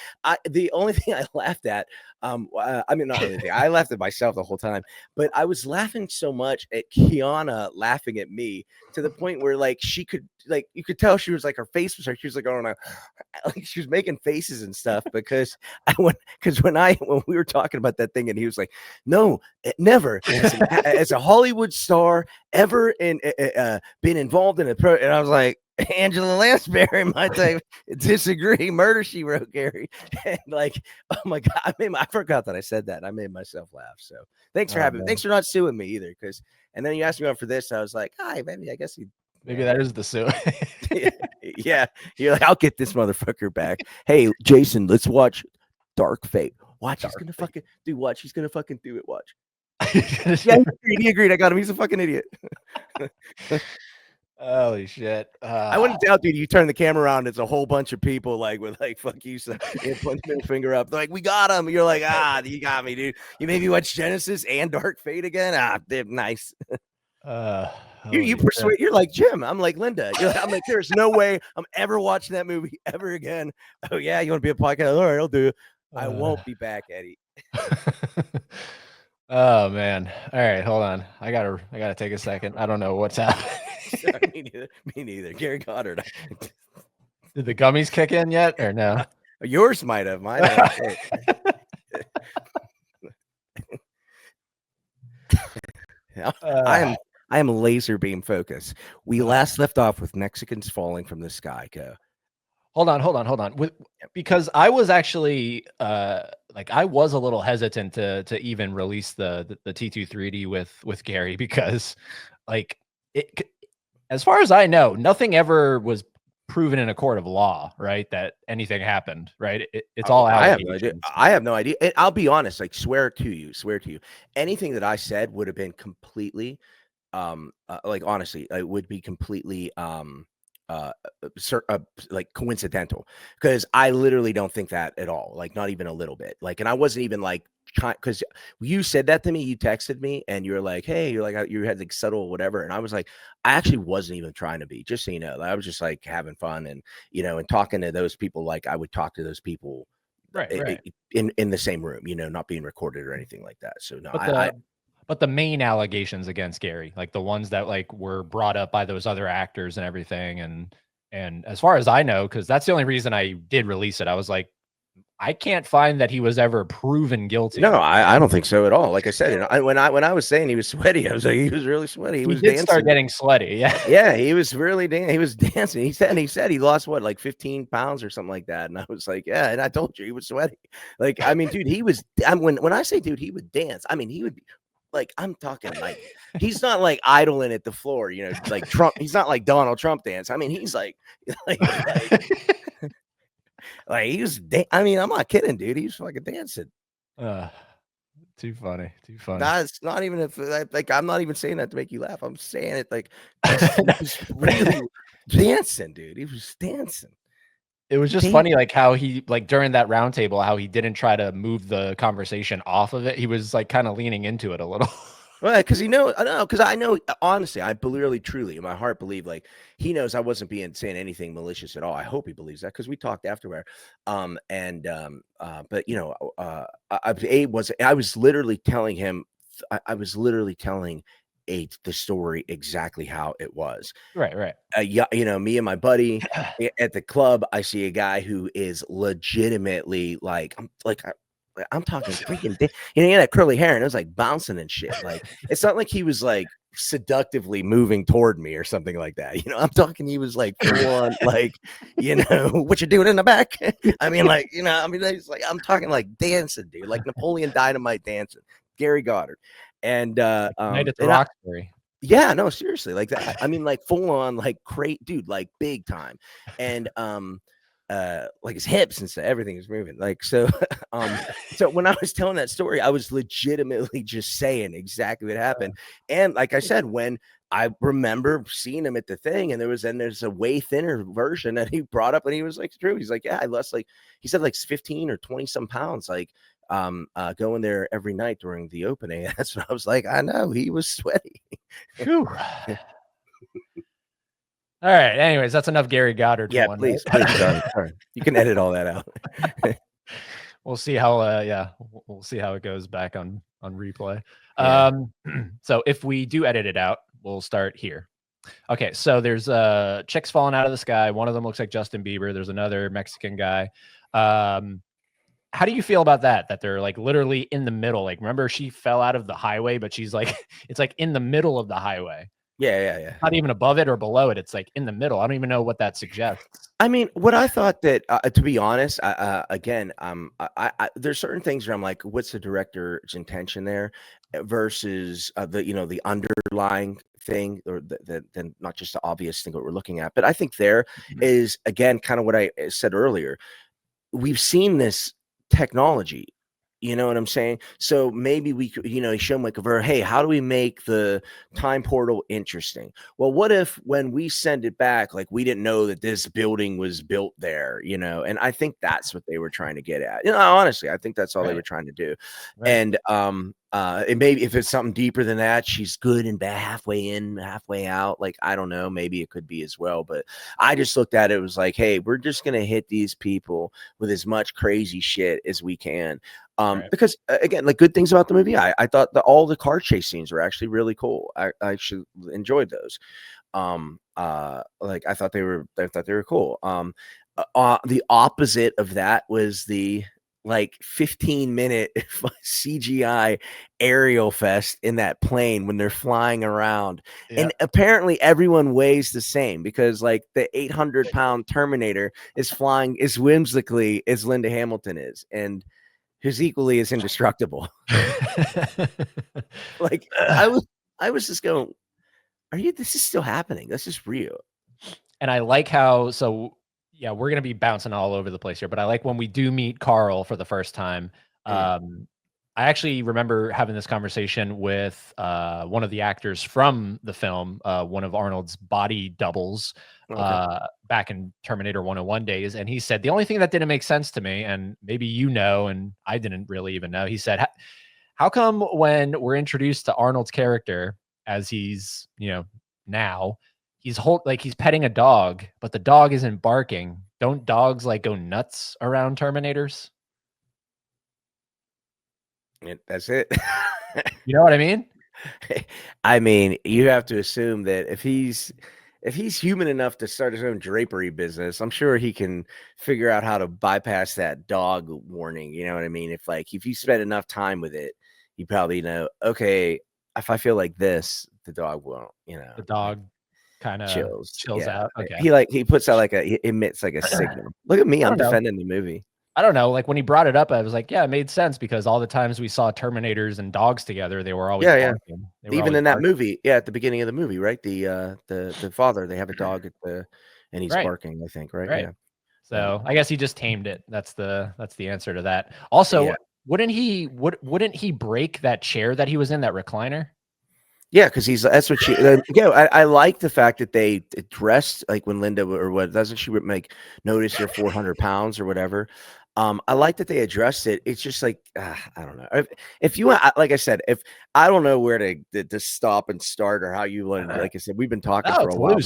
the only thing I laughed at, I mean not anything, I laughed at myself the whole time, but I was laughing so much at Kiana laughing at me to the point where like she could like you could tell she was like her face was like she was like, oh no, like she was making faces and stuff because when we were talking about that thing and he was like, no, never as a Hollywood star ever been involved in a pro, and I was like, Angela Lansbury might disagree. Murder She Wrote, Gary, and like, oh my god, I forgot that I said that. I made myself laugh. So thanks for having, thanks for not suing me either. Because and then you asked me up for this, I was like, hi, maybe I guess Maybe that is the sue. yeah, you're like, I'll get this motherfucker back. Hey, Jason, let's watch Dark Fate. Watch, he's gonna fucking do. Watch, he's gonna fucking do it. Watch. Yeah, he agreed. I got him. He's a fucking idiot. Holy shit! I wouldn't doubt, dude. You turn the camera around, it's a whole bunch of people like with like "fuck you," so punch middle finger up. They're like, we got him. You're like, you got me, dude. You maybe watch Genesis and Dark Fate again. Nice. You persuade. You're like Jim. I'm like Linda. I'm like, there's no way I'm ever watching that movie ever again. Oh yeah, you want to be a podcast? All right, I'll do it. I won't be back, Eddie. Oh man. All right, hold on. I gotta take a second. I don't know what's happening. Me neither. Gary Goddard. Did the gummies kick in yet or no? Yours might have. Mine. I am laser beam focused. We last left off with Mexicans falling from the sky. Go. Hold on. Because I was actually like I was a little hesitant to even release the T2 3D with Gary because like as far as I know, nothing ever was proven in a court of law, right? That anything happened, right? It's all allegations. I have no idea. I'll be honest, like swear to you, anything that I said would have been completely like honestly, it would be completely like coincidental because I literally don't think that at all, like not even a little bit. Like, and I wasn't even like because you said that to me, you texted me and you're like, hey, you're like, you had like subtle whatever, and I was like, I actually wasn't even trying to be, just so you know. I was just like having fun and and talking to those people like I would talk to those people right. in the same room, not being recorded or anything like that. So no, but the main allegations against Gary, like the ones that like were brought up by those other actors and everything, and as far as I know, because that's the only reason I did release it, I was like, I can't find that he was ever proven guilty. No, I don't think so at all. Like I said, when I was saying he was sweaty, I was like, he was really sweaty. He was did dancing. Start getting sweaty. Yeah, yeah, he was really he was dancing. He said he lost what, like 15 pounds or something like that. And I was like, yeah, and I told you he was sweaty. Like, I mean, dude, he was. When I say, dude, he would dance. I mean, he would be. Like, I'm talking like he's not like idling at the floor, like Trump. He's not like Donald Trump dance. I mean, he's like he was. I mean, I'm not kidding, dude. He's fucking dancing. Too funny. It's not even like I'm not even saying that to make you laugh. I'm saying it like he was really dancing, dude. He was dancing. It was just funny, like how he, like during that roundtable, how he didn't try to move the conversation off of it. He was like kind of leaning into it a little. Well, because I know, honestly, I really, truly, in my heart, believe like he knows I wasn't saying anything malicious at all. I hope he believes that because we talked afterward. But I was literally telling him, I was literally telling the story exactly how it was. Right. Me and my buddy at the club, I see a guy who is legitimately I'm talking freaking, he had that curly hair and it was like bouncing and shit. Like, it's not like he was like seductively moving toward me or something like that. I'm talking, he was like full on, like, what you doing in the back? I mean, like, it's like, I'm talking like dancing, dude, like Napoleon Dynamite dancing, Gary Goddard. And, Night at the Roxbury. Yeah, no, seriously, like that. I mean, like full on, like dude, like big time. And, like his hips and stuff, everything is moving. Like so, so when I was telling that story, I was legitimately just saying exactly what happened. And like I said, when I remember seeing him at the thing, and there's a way thinner version that he brought up, and he was like, "True." He's like, "Yeah, I lost like," he said, like 15 or 20 some pounds, like going there every night during the opening. That's what I was like. I know he was sweaty. Phew. All right. Anyways, that's enough Gary Goddard for Yeah, one. please, Right? please, sorry. You can edit all that out. We'll see how. Yeah, we'll see how it goes back on replay. Yeah. So if we do edit it out, we'll start here. Okay, so there's chicks falling out of the sky. One of them looks like Justin Bieber. There's another Mexican guy. How do you feel about that? That they're like literally in the middle. Like, remember she fell out of the highway, but she's like, it's like in the middle of the highway. Yeah. Not even above it or below it. It's like in the middle. I don't even know what that suggests. I mean, what I thought that, to be honest, again, there's certain things where I'm like, what's the director's intention there versus the underlying thing, or the not just the obvious thing that we're looking at. But I think there is, again, kind of what I said earlier. We've seen this technology. You know what I'm saying? So maybe we could, show them like hey, how do we make the time portal interesting? Well, what if when we send it back, like we didn't know that this building was built there, and I think that's what they were trying to get at. Honestly, I think that's all they were trying to do. Right. And it maybe if it's something deeper than that, she's good and bad, halfway in, halfway out. Like, I don't know, maybe it could be as well. But I just looked at it, was like, hey, we're just gonna hit these people with as much crazy shit as we can. Because again, like, good things about the movie, I thought that all the car chase scenes were actually really cool. I actually enjoyed those. Like, I thought they were cool. The opposite of that was the like 15-minute CGI aerial fest in that plane when they're flying around. Yeah. And apparently everyone weighs the same, because like the 800-pound Terminator is flying as whimsically as Linda Hamilton is, and who's equally as indestructible. Like, I was just going, this is still happening. This is real. And I like how, yeah, we're going to be bouncing all over the place here, but I like when we do meet Carl for the first time. I actually remember having this conversation with one of the actors from the film, one of Arnold's body doubles, back in Terminator 101 days. And he said, the only thing that didn't make sense to me, and maybe and I didn't really even know, he said, how come when we're introduced to Arnold's character as he's, now, he's petting a dog, but the dog isn't barking. Don't dogs like go nuts around Terminators? That's it. You know what I mean? I mean, you have to assume that if he's human enough to start his own drapery business, I'm sure he can figure out how to bypass that dog warning. You know what I mean? If you spend enough time with it, you probably know, okay, if I feel like this, the dog won't, The dog kind of chills yeah. out. Okay. He puts out he emits like a signal. Look at me, I'm defending the movie. I don't know. Like, when he brought it up, I was like, yeah, it made sense, because all the times we saw Terminators and dogs together, they were always barking. Even in that movie, at the beginning of the movie, right? The father, they have a dog and he's barking, I think, right? Yeah. So I guess he just tamed it. That's the answer to that. Also, wouldn't he break that chair that he was in, that recliner? Yeah, because that's what she. I like the fact that they dressed like when Linda, or what, doesn't she like notice you're 400 pounds or whatever. I like that they addressed it. It's just like, I don't know. If you want, like I said, if I don't know where to stop and start, or how you want to, like I said, we've been talking for a while,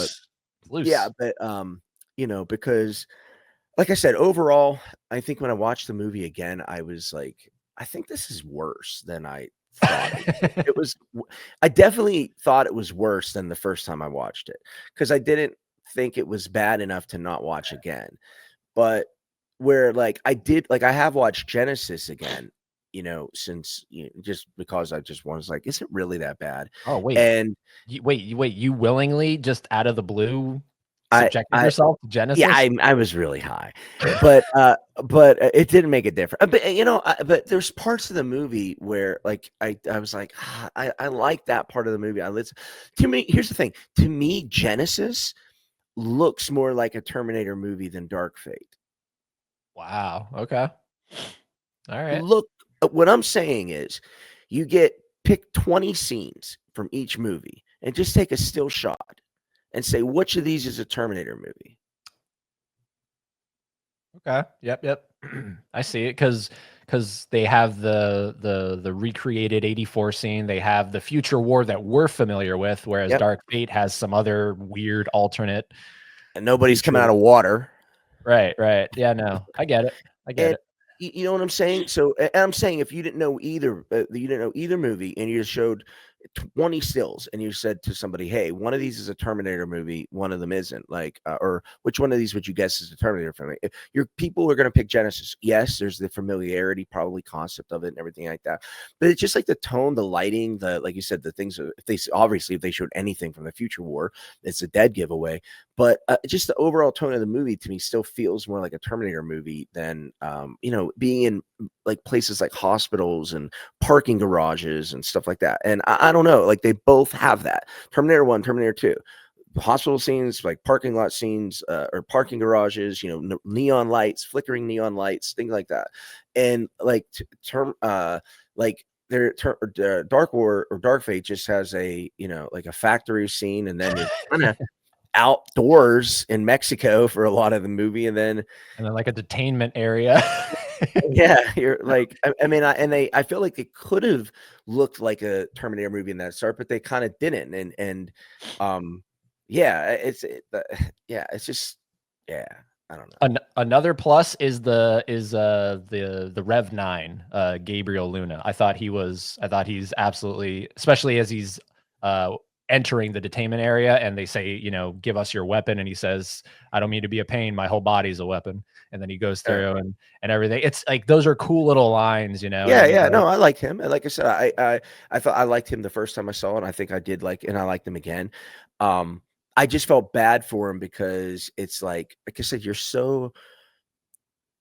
but yeah, but because like I said, overall, I think when I watched the movie again, I was like, I think this is worse than I thought it was. I definitely thought it was worse than the first time I watched it, because I didn't think it was bad enough to not watch again. But where I have watched Genesis again, since just because I just was like, is it really that bad? Oh, wait. And wait, you willingly, just out of the blue, subjected yourself to Genesis? Yeah, I was really high, but it didn't make a difference. But but there's parts of the movie where I was like, I like that part of the movie. To me, here's the thing. To me, Genesis looks more like a Terminator movie than Dark Fate. Wow. Okay. All right. Look, what I'm saying is, you pick 20 scenes from each movie and just take a still shot and say which of these is a Terminator movie. Okay. Yep. Yep. I see it because they have the recreated 84 scene. They have the future war that we're familiar with, whereas Yep. Dark Fate has some other weird alternate And nobody's coming future. out of water. Right. Right. Yeah. No, I get it. I get And it. you know what I'm saying? So and I'm saying if you didn't know either movie, and you just showed 20 stills, and you said to somebody, "Hey, one of these is a Terminator movie, one of them isn't." Like, or which one of these would you guess is a Terminator film? Your people are going to pick Genesis. Yes, there's the familiarity, probably concept of it, and everything like that. But it's just like the tone, the lighting, the like you said, the things. If they showed anything from the future war, it's a dead giveaway. But just the overall tone of the movie to me still feels more like a Terminator movie than being in like places like hospitals and parking garages and stuff like that. And I don't know, like they both have that. Terminator 1, Terminator 2. Hospital scenes, like parking lot scenes, or parking garages, neon lights, flickering neon lights, things like that. And like Dark War or Dark Fate just has like a factory scene, and then you're kind of outdoors in Mexico for a lot of the movie, and then like a detainment area. yeah, you're like, I feel like it could have looked like a Terminator movie in that start, but they kind of didn't, yeah, it's just, yeah, I don't know. Another plus is the Rev 9, Gabriel Luna. I thought he's absolutely, especially as he's entering the detainment area, and they say, give us your weapon, and he says, I don't mean to be a pain, my whole body's a weapon. And then he goes through and everything. It's like those are cool little lines, Yeah, no, I like him, and like I said, I thought I liked him the first time I saw it, and I think I did and I liked him again. I just felt bad for him because it's like I said, you're so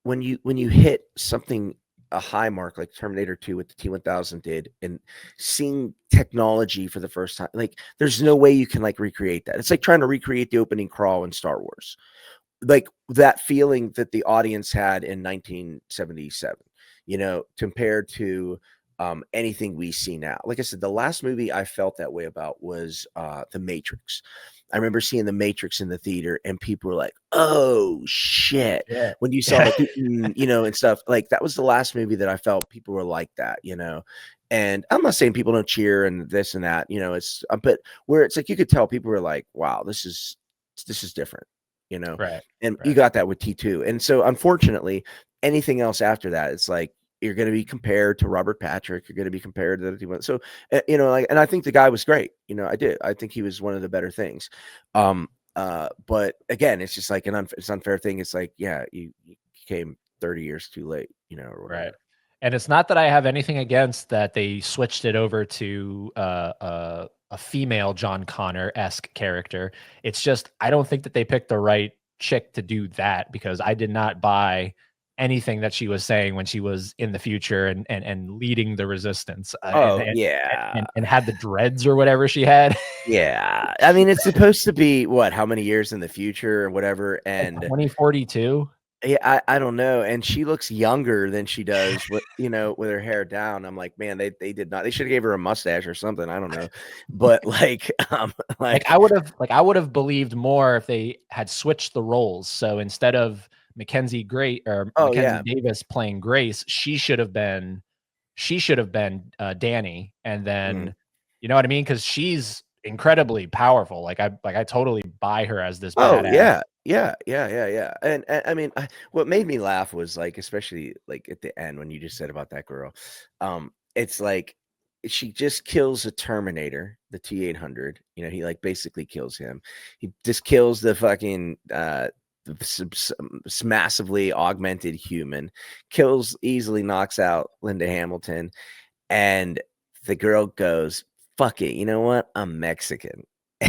when you hit something, a high mark like Terminator 2 with the T-1000 did, and seeing technology for the first time, like there's no way you can like recreate that. It's like trying to recreate the opening crawl in Star Wars, like that feeling that the audience had in 1977, compared to anything we see now. Like I said, the last movie I felt that way about was The Matrix. I remember seeing The Matrix in the theater, and people were like, "Oh shit!" Yeah. When you saw like, and stuff like that was the last movie that I felt people were like that, And I'm not saying people don't cheer and this and that, it's but where it's like you could tell people were like, "Wow, this is different," Right. And Right. you got that with T2, and so unfortunately, anything else after that, it's like you're going to be compared to Robert Patrick. You're going to be compared to the T1. So, and I think the guy was great. I think he was one of the better things. But again, it's just like it's unfair thing. It's like, yeah, you came 30 years too late, or whatever. Right. And it's not that I have anything against that they switched it over to a female John Connor-esque character. It's just I don't think that they picked the right chick to do that, because I did not buy anything that she was saying when she was in the future and leading the resistance. And had the dreads or whatever she had. Yeah. I mean, it's supposed to be how many years in the future or whatever, and 2042. Yeah, I don't know, and she looks younger than she does with with her hair down. I'm like, man, they did not. They should have gave her a mustache or something. I don't know, but I would have believed more if they had switched the roles. So instead of Mackenzie Davis playing Grace, she should have been Danny, and then you know what I mean, because she's incredibly powerful. Like I totally buy her as this badass. Yeah. And I mean, what made me laugh was like, especially like at the end when you just said about that girl, it's like she just kills a Terminator, the T-800. He like basically kills him. He just kills the fucking massively augmented human, easily knocks out Linda Hamilton, and the girl goes, "Fuck it, you know what? I'm Mexican."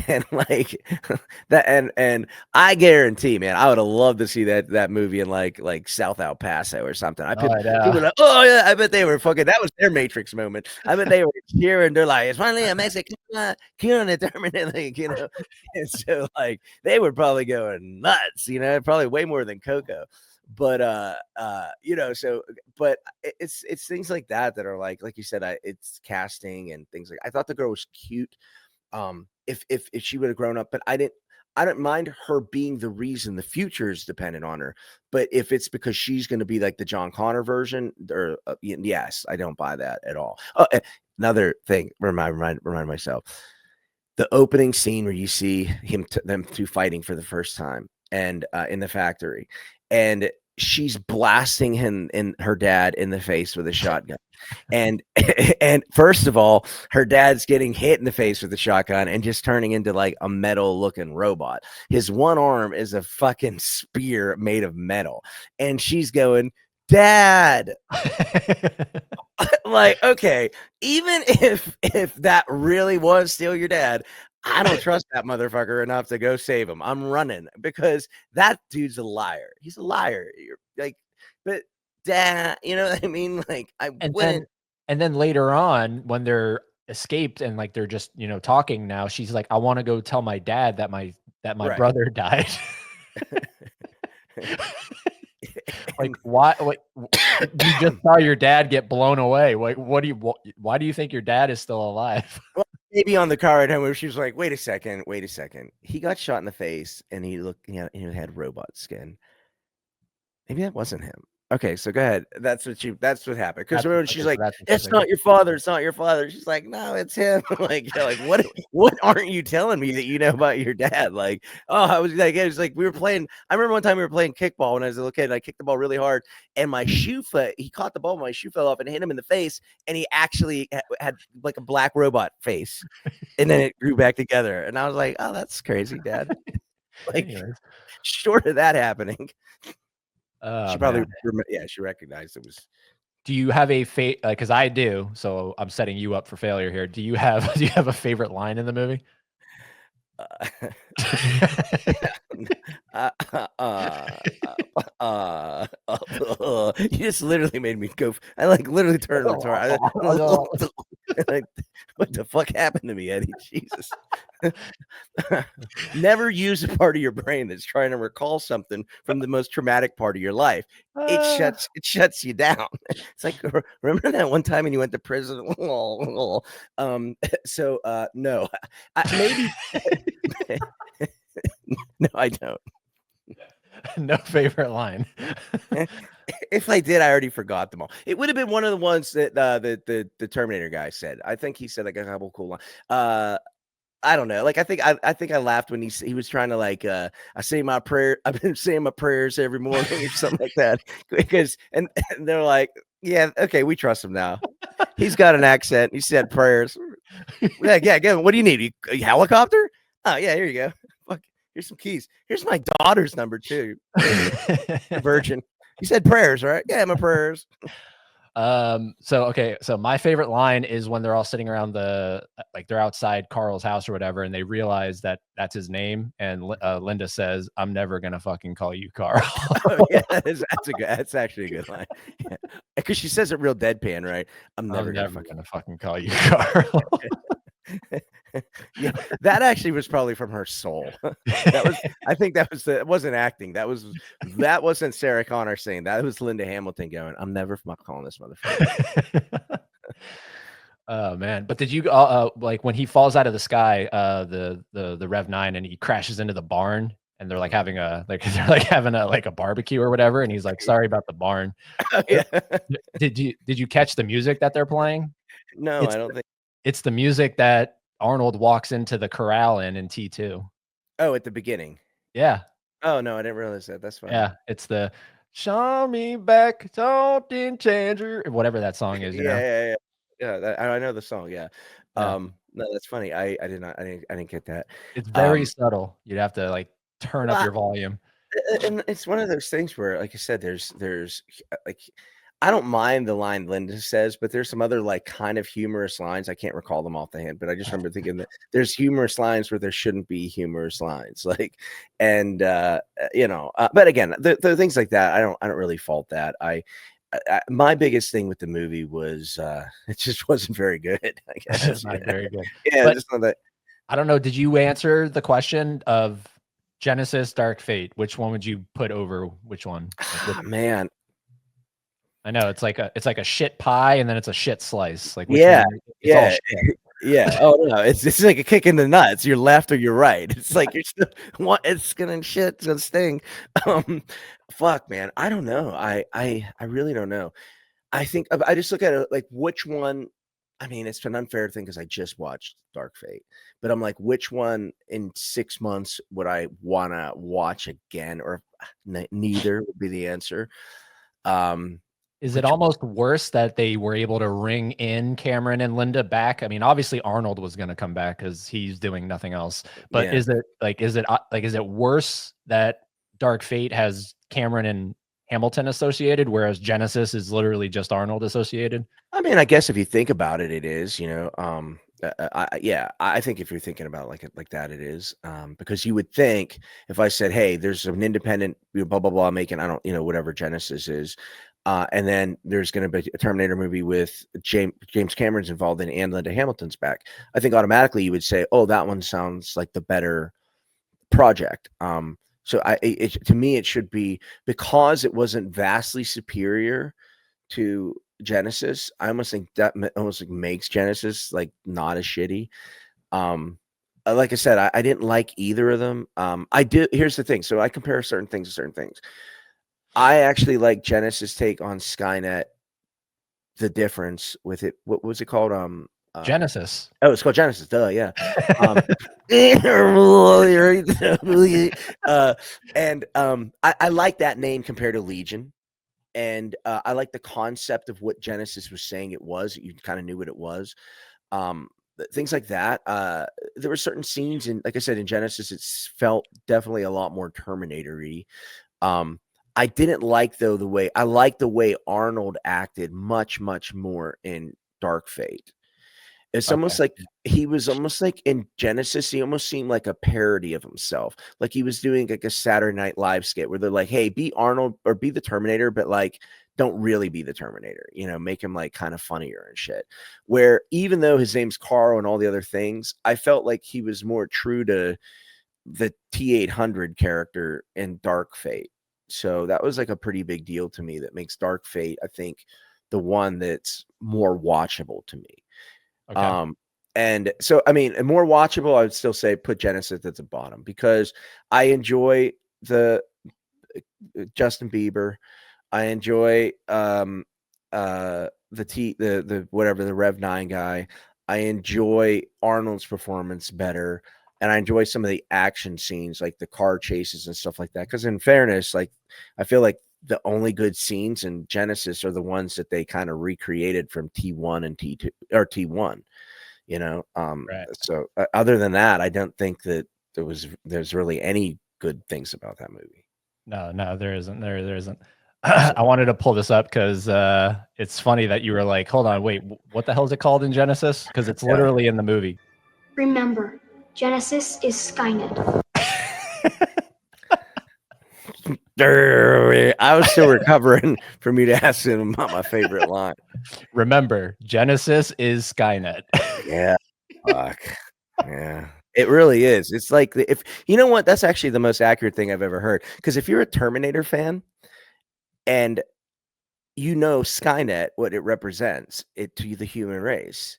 And like that, and I guarantee, man, I would have loved to see that movie in like South El Paso or something. People were like, "Oh yeah," I bet they were fucking. That was their Matrix moment. I bet they were cheering. They're like, "It's finally a Mexican killing it permanently," And so like they were probably going nuts, probably way more than Coco. but so but it's things like that are like you said, it's casting and things like I thought the girl was cute. If she would have grown up, but I don't mind her being the reason the future is dependent on her. But if it's because she's going to be like the John Connor version, or yes, I don't buy that at all. Oh, another thing, remind myself, the opening scene where you see them two fighting for the first time, and in the factory, and she's blasting him and her dad in the face with a shotgun. And and first of all, her dad's getting hit in the face with a shotgun and just turning into like a metal looking robot. His one arm is a fucking spear made of metal, and she's going, "Dad." Like, okay, even if that really was still your dad, I don't trust that motherfucker enough to go save him. I'm running because that dude's a liar. He's a liar. You're like, but dad, you know what I mean? Like, I And wouldn't. then later on, when they're escaped and like they're just talking now, she's like, "I want to go tell my dad that my Right. brother died." Like, And why? Like, you just saw your dad get blown away. Like, why do you think your dad is still alive? maybe on the car ride home, where she was like, wait a second. He got shot in the face and he had robot skin. Maybe that wasn't him. Okay, so go ahead. That's what happened. Because remember, she's like, That's what "It's not your father. It's not your father." She's like, "No, it's him." Like, you're like, what aren't you telling me that you know about your dad? Like, oh, I was like, it was like we were playing. I remember one time we were playing kickball when I was a little kid, and I kicked the ball really hard, and my shoe he caught the ball, my shoe fell off and hit him in the face, and he actually had like a black robot face, and then it grew back together, and I was like, "Oh, that's crazy, Dad." Like, Anyways. short of that happening. Oh, She probably, man. she recognized it was. Do you have a because I do, so I'm setting you up for failure here. Do you have a favorite line in the movie? You just literally made me go. I like literally turned the car. Like, what the fuck happened to me, Eddie? Jesus. Never use a part of your brain that's trying to recall something from the most traumatic part of your life. It shuts you down. It's like, remember that one time when you went to prison? So no, maybe. No, I don't. No favorite line. If I did, I already forgot them all. It would have been one of the ones that the Terminator guy said. I think he said like a couple cool lines. I don't know. Like, I think I laughed when he was trying to like I say my prayer. I've been saying my prayers every morning or something like that. Because and they're like, yeah, okay, we trust him now. He's got an accent. He said prayers. Yeah. What do you need? A helicopter? Oh yeah, here you go. Fuck. Here's some keys. Here's my daughter's number too. Virgin. You said prayers, right? Yeah, my prayers. So my favorite line is when they're all sitting around like they're outside Carl's house or whatever, and they realize that that's his name, and Linda says, "I'm never gonna fucking call you Carl." Oh, yeah, that's actually a good line. Because she says it real deadpan, right? I'm never gonna fucking call you Carl. Yeah, that actually was probably from her soul. I think it wasn't acting. That wasn't Sarah Connor saying that. It was Linda Hamilton going, "I'm never calling this motherfucker." Oh man. But did you like when he falls out of the sky, the Rev 9, and he crashes into the barn, and they're like having a barbecue or whatever, and he's like, "Sorry about the barn." Oh, yeah. Did you catch the music that they're playing? No, I don't think. It's the music that Arnold walks into the corral in T2. Oh, at the beginning. Yeah. Oh no, I didn't realize that. That's fine. Yeah, it's the "Show me back something changer," whatever that song is, you know? Yeah. I know the song. Yeah. Yeah. No, that's funny. I didn't get that. It's very subtle. You'd have to like turn up Well, your volume. and it's one of those things where, like I said, there's like, I don't mind the line Linda says, but there's some other like kind of humorous lines. I can't recall them off the hand, but I just remember thinking that there's humorous lines where there shouldn't be humorous lines. Like, and but again, the things like that, I don't really fault that. My biggest thing with the movie was it just wasn't very good. I guess It's not very good. yeah, But just not that. I don't know. Did you answer the question of Genesis, Dark Fate. Which one would you put over which one? Like, Man, I know it's like a shit pie and then it's a shit slice. Like which yeah, one? It's all yeah, shit. yeah. Oh no, it's like a kick in the nuts. You're left or you're right. It's like you're still what it's gonna shit, it's gonna sting. Um, fuck, man. I don't know. I really don't know. I think I just look at it like which one. I mean, it's an unfair thing because I just watched Dark Fate, but I'm like, which one in 6 months would I want to watch again? Or neither would be the answer. Is it Which almost worse that they were able to ring in Cameron and Linda back? I mean, obviously Arnold was going to come back because he's doing nothing else. But yeah. is it worse that Dark Fate has Cameron and Hamilton associated, whereas Genesis is literally just Arnold associated? I mean, I guess if you think about it, it is. Yeah, I think if you're thinking about it like that, it is. Because you would think if I said, "Hey, there's an independent blah blah blah making I don't whatever Genesis is," and then there's going to be a Terminator movie with James Cameron's involved in and Linda Hamilton's back. I think automatically you would say, "Oh, that one sounds like the better project." So to me, it should be because it wasn't vastly superior to Genesis. I almost think that almost like makes Genesis like not as shitty. Like I said, I didn't like either of them. I did. Here's the thing. So I compare certain things to certain things. I actually like Genesis' take on Skynet. The difference with it. What was it called? Genesis. Oh, it's called Genesis. Duh, yeah. I like that name compared to Legion. And I like the concept of what Genesis was saying it was. You kind of knew what it was. Things like that. There were certain scenes, and like I said, in Genesis, it felt definitely a lot more Terminator-y. I didn't like though I liked the way Arnold acted much more in Dark Fate. It's almost like he was almost like in Genesis, he almost seemed like a parody of himself. Like he was doing like a Saturday Night Live skit where they're like, "Hey, be Arnold or be the Terminator, but like don't really be the Terminator, make him like kind of funnier and shit." Where even though his name's Carl and all the other things, I felt like he was more true to the T-800 character in Dark Fate. So that was like a pretty big deal to me that makes Dark Fate, I think, the one that's more watchable to me. Okay. And so I mean, more watchable, I would still say put Genesis at the bottom because I enjoy the Justin Bieber. I enjoy the whatever the Rev 9 guy. I enjoy Arnold's performance better. And I enjoy some of the action scenes, like the car chases and stuff like that. Because in fairness, like I feel like the only good scenes in Genesis are the ones that they kind of recreated from T1 and T2 or T1. Right. So other than that, I don't think that there's really any good things about that movie. No, there isn't. There isn't. I wanted to pull this up because it's funny that you were like, hold on, wait, what the hell is it called in Genesis? Because it's literally in the movie. Remember, Genesis is Skynet. I was still recovering from you to ask him about my favorite line. Remember, Genesis is Skynet. Yeah. Fuck. Yeah. It really is. It's like if you know what, that's actually the most accurate thing I've ever heard. Because if you're a Terminator fan and Skynet, what it represents it to the human race.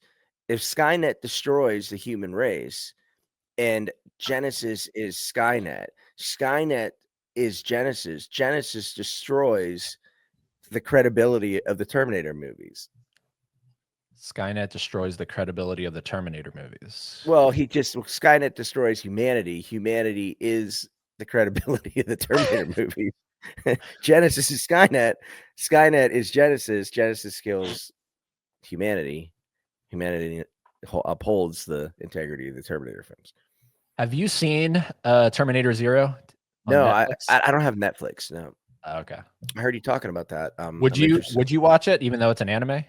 If Skynet destroys the human race and Genesis is Skynet, Skynet is Genesis. Genesis destroys the credibility of the Terminator movies. Skynet destroys the credibility of the Terminator movies. Well, Skynet destroys humanity. Humanity is the credibility of the Terminator movie. Genesis is Skynet. Skynet is Genesis. Genesis kills humanity. Humanity upholds the integrity of the Terminator films. Have you seen Terminator Zero? No, I don't have Netflix. No. Okay. I heard you talking about that. Would you watch it even though it's an anime?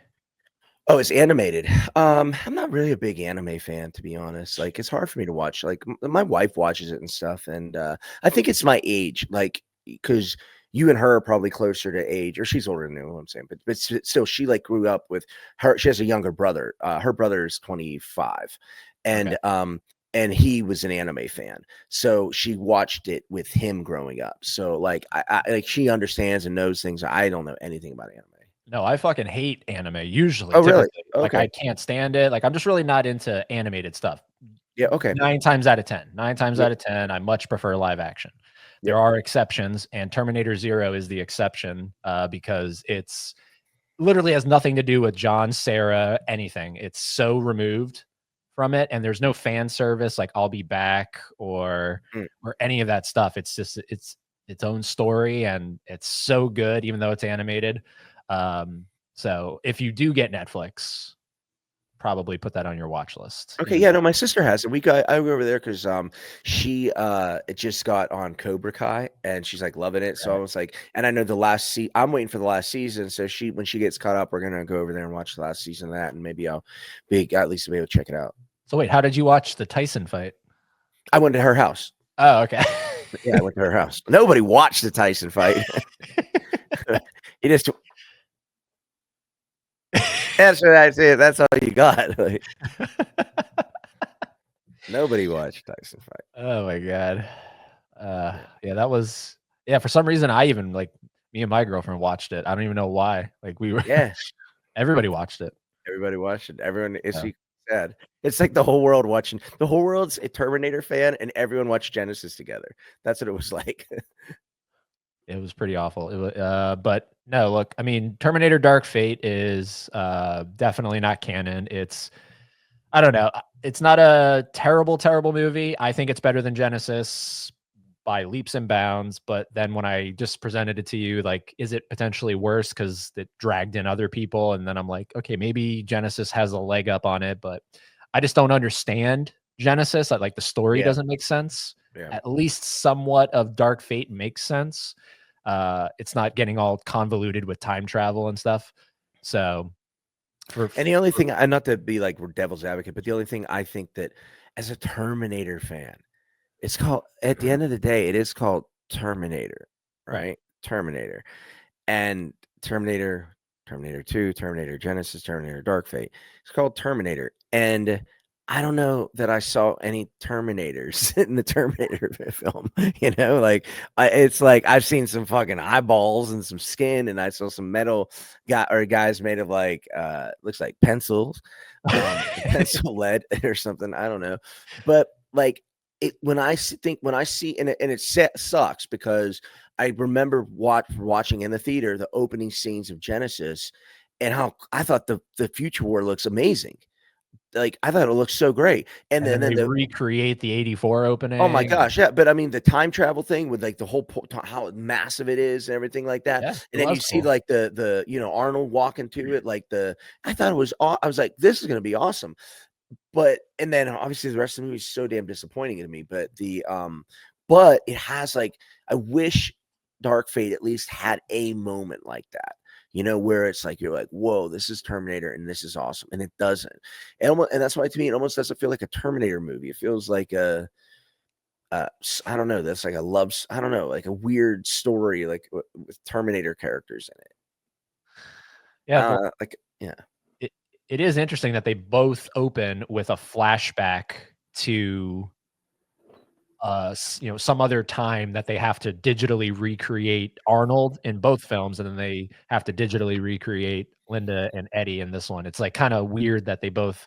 Oh, it's animated. I'm not really a big anime fan, to be honest. Like, it's hard for me to watch. Like, my wife watches it and stuff, and I think it's my age. Like, because you and her are probably closer to age, or she's older than me. What I'm saying, but still, she like grew up with her. She has a younger brother. Her brother is 25, and and he was an anime fan, so she watched it with him growing up. So like I like she understands and knows things I don't know anything about anime. No, I fucking hate anime usually, Oh, really? typically. Like, Okay. I can't stand it. Like, I'm just really not into animated stuff. Yeah. Okay. 9 times out of 10. 9 times Yep. out of 10, I much prefer live action. There Yep. are exceptions, and Terminator Zero is the exception, because it's literally has nothing to do with John, Sarah, anything. It's so removed from it, and there's no fan service like "I'll be back" Mm. or any of that stuff. It's just its own story, and it's so good, even though it's animated. So if you do get Netflix, probably put that on your watch list. Okay, Is yeah, no, my sister has it. I go over there because she it just got on Cobra Kai and she's like loving it. So I right. was like, and I know the last I'm waiting for the last season. So she when she gets caught up, we're gonna go over there and watch the last season of that, and maybe I'll be at least be able to check it out. So wait, how did you watch the Tyson fight? I went to her house. Oh, okay. Yeah, I went to her house. Nobody watched the Tyson fight. It just that's what I said. That's all you got. Like, nobody watched Tyson fight. Oh my god. Yeah, that was yeah, for some reason I even like me and my girlfriend watched it. I don't even know why. Like we were Yeah. everybody watched it. Everybody watched it. Everyone is Yeah. sad. It's like the whole world watching. The whole world's a Terminator fan, and everyone watched Genesis together. That's what it was like. It was pretty awful. It was, but no, look, I mean, Terminator Dark Fate is definitely not canon. It's I don't know. It's not a terrible, terrible movie. I think it's better than Genesis by leaps and bounds. But then when I just presented it to you, like, is it potentially worse because it dragged in other people? And then I'm like, okay, maybe Genesis has a leg up on it, but I just don't understand Genesis. Like the story Yeah. doesn't make sense. Yeah. At least somewhat of Dark Fate makes sense. It's not getting all convoluted with time travel and stuff. So And the only thing, not to be like we're devil's advocate, but the only thing I think that as a Terminator fan, it's called at the end of the day, it is called Terminator, right? Terminator. And Terminator 2, Terminator Genesis, Terminator Dark Fate. It's called Terminator. And I don't know that I saw any Terminators in the Terminator film. Like it's like I've seen some fucking eyeballs and some skin, and I saw some metal guys made of like looks like pencils, pencil lead or something. I don't know, but like it when I see and it sucks because I remember watching in the theater the opening scenes of Genesis and how I thought the future war looks amazing. Like I thought it looked so great. And then they the recreate the 84 opening. oh my gosh, yeah. But I mean the time travel thing with like the whole how massive it is and everything like that. Yeah, And then you see like the Arnold walking to it, like I thought it was I was like, this is gonna be awesome. But and then obviously the rest of the movie is so damn disappointing to me. But but it has like I wish Dark Fate at least had a moment like that, where it's like you're like, whoa, this is Terminator and this is awesome, and it doesn't. And that's why to me it almost doesn't feel like a Terminator movie. It feels like I don't know. That's like I don't know, like a weird story, like with Terminator characters in it. Yeah, well, Like yeah, it is interesting that they both open with a flashback to some other time that they have to digitally recreate Arnold in both films, and then they have to digitally recreate Linda and Eddie in this one. It's like kind of weird that they both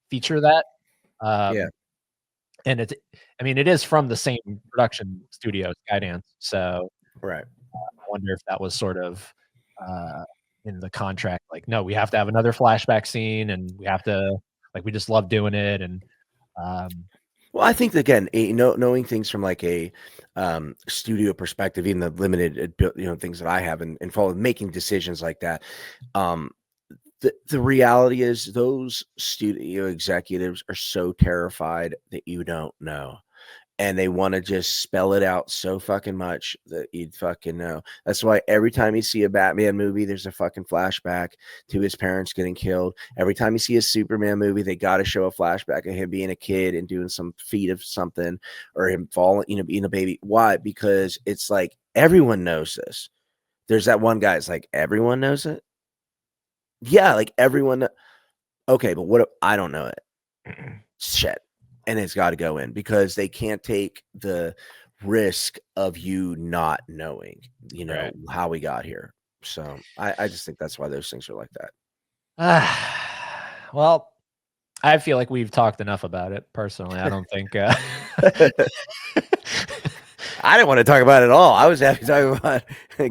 feature that. yeah, And I mean, it is from the same production studio, Skydance. So right. I wonder if that was sort of in the contract. Like, no, we have to have another flashback scene, and we have to we just love doing it. And Well, I think again, knowing things from like a studio perspective, even the limited, things that I have and making decisions like that. The reality is those studio executives are so terrified that you don't know. And they want to just spell it out so fucking much that you'd fucking know. That's why every time you see a Batman movie, there's a fucking flashback to his parents getting killed. Every time you see a Superman movie, they got to show a flashback of him being a kid and doing some feat of something, or him falling, being a baby. Why? Because it's like everyone knows this. There's that one guy. It's like everyone knows it. Yeah, like everyone. Okay, but what if I don't know it? Shit. and it's got to go in because they can't take the risk of you not knowing, Right. how we got here. So I just think that's why those things are like that. Well, I feel like we've talked enough about it personally. I don't think I didn't want to talk about it at all. I was happy talking about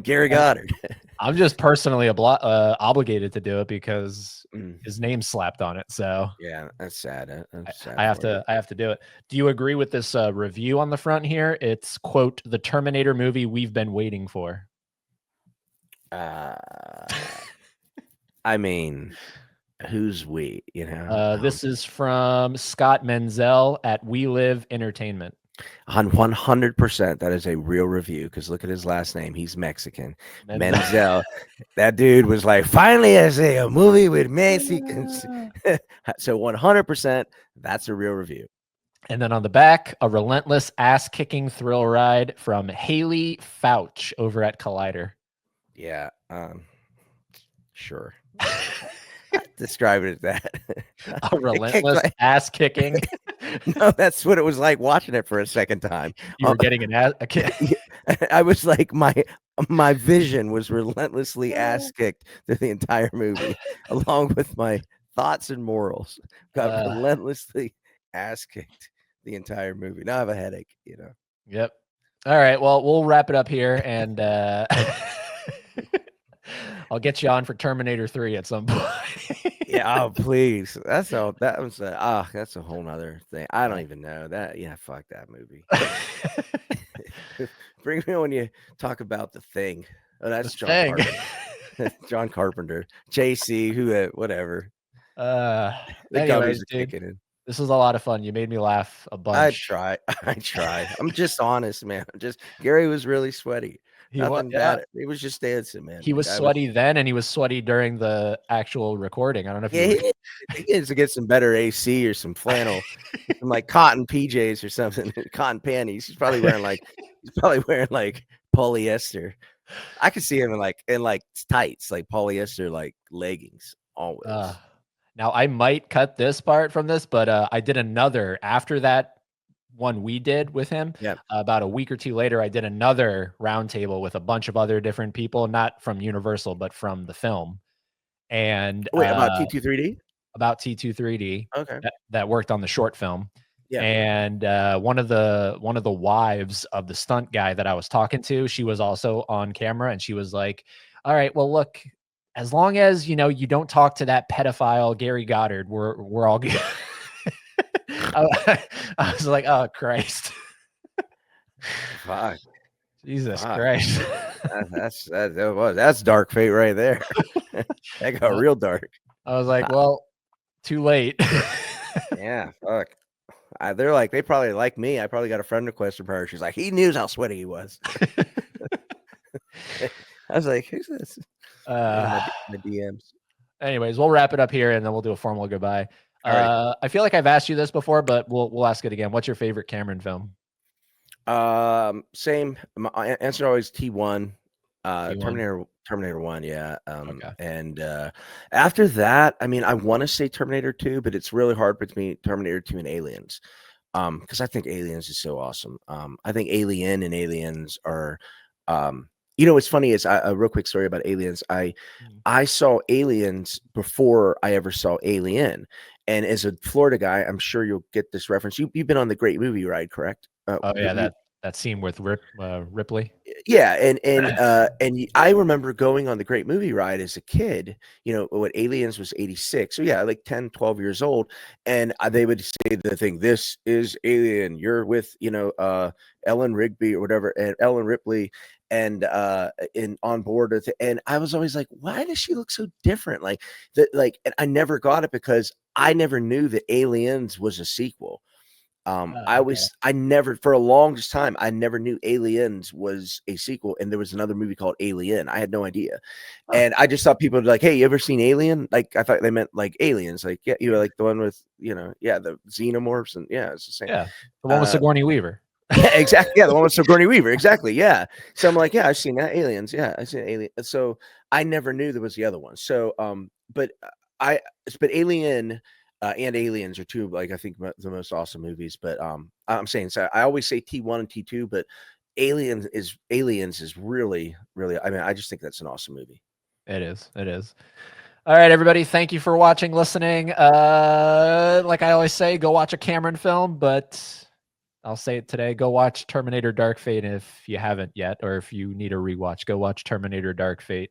Gary Goddard. I'm just personally obligated to do it because Mm. his name's slapped on it. So Yeah, that's sad. That's sad I have for you. to do it. Do you agree with this review on the front here? It's quote the Terminator movie we've been waiting for. I mean, who's we? This is from Scott Menzel at We Live Entertainment. 100%. That is a real review because look at his last name. He's Mexican. Menzel. That dude was like, finally, I say a movie with Mexicans. So 100%. That's a real review. And then on the back, a relentless ass-kicking thrill ride from Haley Fouch over at Collider. Yeah. Sure. Describe it as that. A relentless ass-kicking. No, that's what it was like watching it for a second time. You were getting an ass. I was like, my vision was relentlessly ass kicked through the entire movie, along with my thoughts and morals. Got relentlessly ass kicked the entire movie. Now I have a headache. Yep. All right. Well, we'll wrap it up here, and I'll get you on for Terminator 3 at some point. Yeah, oh please. That's a whole nother thing. I don't even know that. Yeah, fuck that movie. Bring me when you talk about The Thing. Oh, that's John Carpenter. John Carpenter. JC, who whatever. The Anyways, gummies dude, kicking in. this was a lot of fun. You made me laugh a bunch. I try. I'm just honest, man. Gary was really sweaty. Nothing bad. He was just dancing, man. He was sweaty then, and he was sweaty during the actual recording. I don't know if he needs to get some better AC or some flannel, some like cotton PJs or something, cotton panties. He's probably wearing like polyester. I could see him in like tights, like polyester, like leggings always. Now I might cut this part from this, but I did another after that one we did with him. Yeah. About a week or two later, I did another roundtable with a bunch of other different people, not from Universal, but from the film. And wait, about T2-3D? About T2-3D. Okay. That worked on the short film. Yeah. And one of the wives of the stunt guy that I was talking to, she was also on camera, and she was like, all right, well, look, as long as you don't talk to that pedophile Gary Goddard, we're all good. I was like, oh Christ. Fuck. Jesus Christ. That's dark fate right there. That got real dark. I was like, well, too late. Yeah, fuck. They probably like me. I probably got a friend request from her. She's like, he knew how sweaty he was. I was like, who's this? My DMs. Anyways, we'll wrap it up here, and then we'll do a formal goodbye. I feel like I've asked you this before, but we'll ask it again. What's your favorite Cameron film? Same. My answer always T1. T1. Terminator 1, yeah. Okay. And after that, I mean, I want to say Terminator 2, but it's really hard between Terminator 2 and Aliens. Because I think Aliens is so awesome. I think Alien and Aliens are what's funny is a real quick story about Aliens. I saw Aliens before I ever saw Alien. And as a Florida guy, I'm sure you'll get this reference. You've been on the Great Movie Ride, correct? Oh yeah, that scene with Ripley. Yeah, and I remember going on the Great Movie Ride as a kid. What Aliens was 86. So yeah, like 10, 12 years old. And they would say the thing, this is Alien. You're with, Ellen Rigby or whatever, and Ellen Ripley and on board with it. And I was always like, why does she look so different? And I never got it because I never knew that Aliens was a sequel. I never, for a longest time, I never knew Aliens was a sequel, and there was another movie called Alien. I had no idea. And I just thought people would be like, hey, you ever seen Alien? Like, I thought they meant like aliens, like, yeah, like the one with, the xenomorphs, and yeah, it's the same. Yeah, the one with Sigourney Weaver. Yeah, exactly. Yeah, the one with Sigourney Weaver. Exactly. Yeah. So I'm like, yeah, I've seen that. Aliens. Yeah, I've seen Alien. So I never knew there was the other one. So, but Alien and Aliens are two, like, I think the most awesome movies. But I'm saying, so I always say T1 and T2, but Aliens is really, really. I mean, I just think that's an awesome movie. It is. It is. All right, everybody. Thank you for watching, listening. Like I always say, go watch a Cameron film, but I'll say it today. Go watch Terminator Dark Fate if you haven't yet, or if you need a rewatch, go watch Terminator Dark Fate.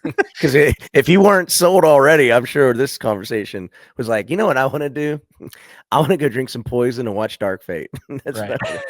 Because if you weren't sold already, I'm sure this conversation was like, you know what I want to do? I want to go drink some poison and watch Dark Fate. That's Right. what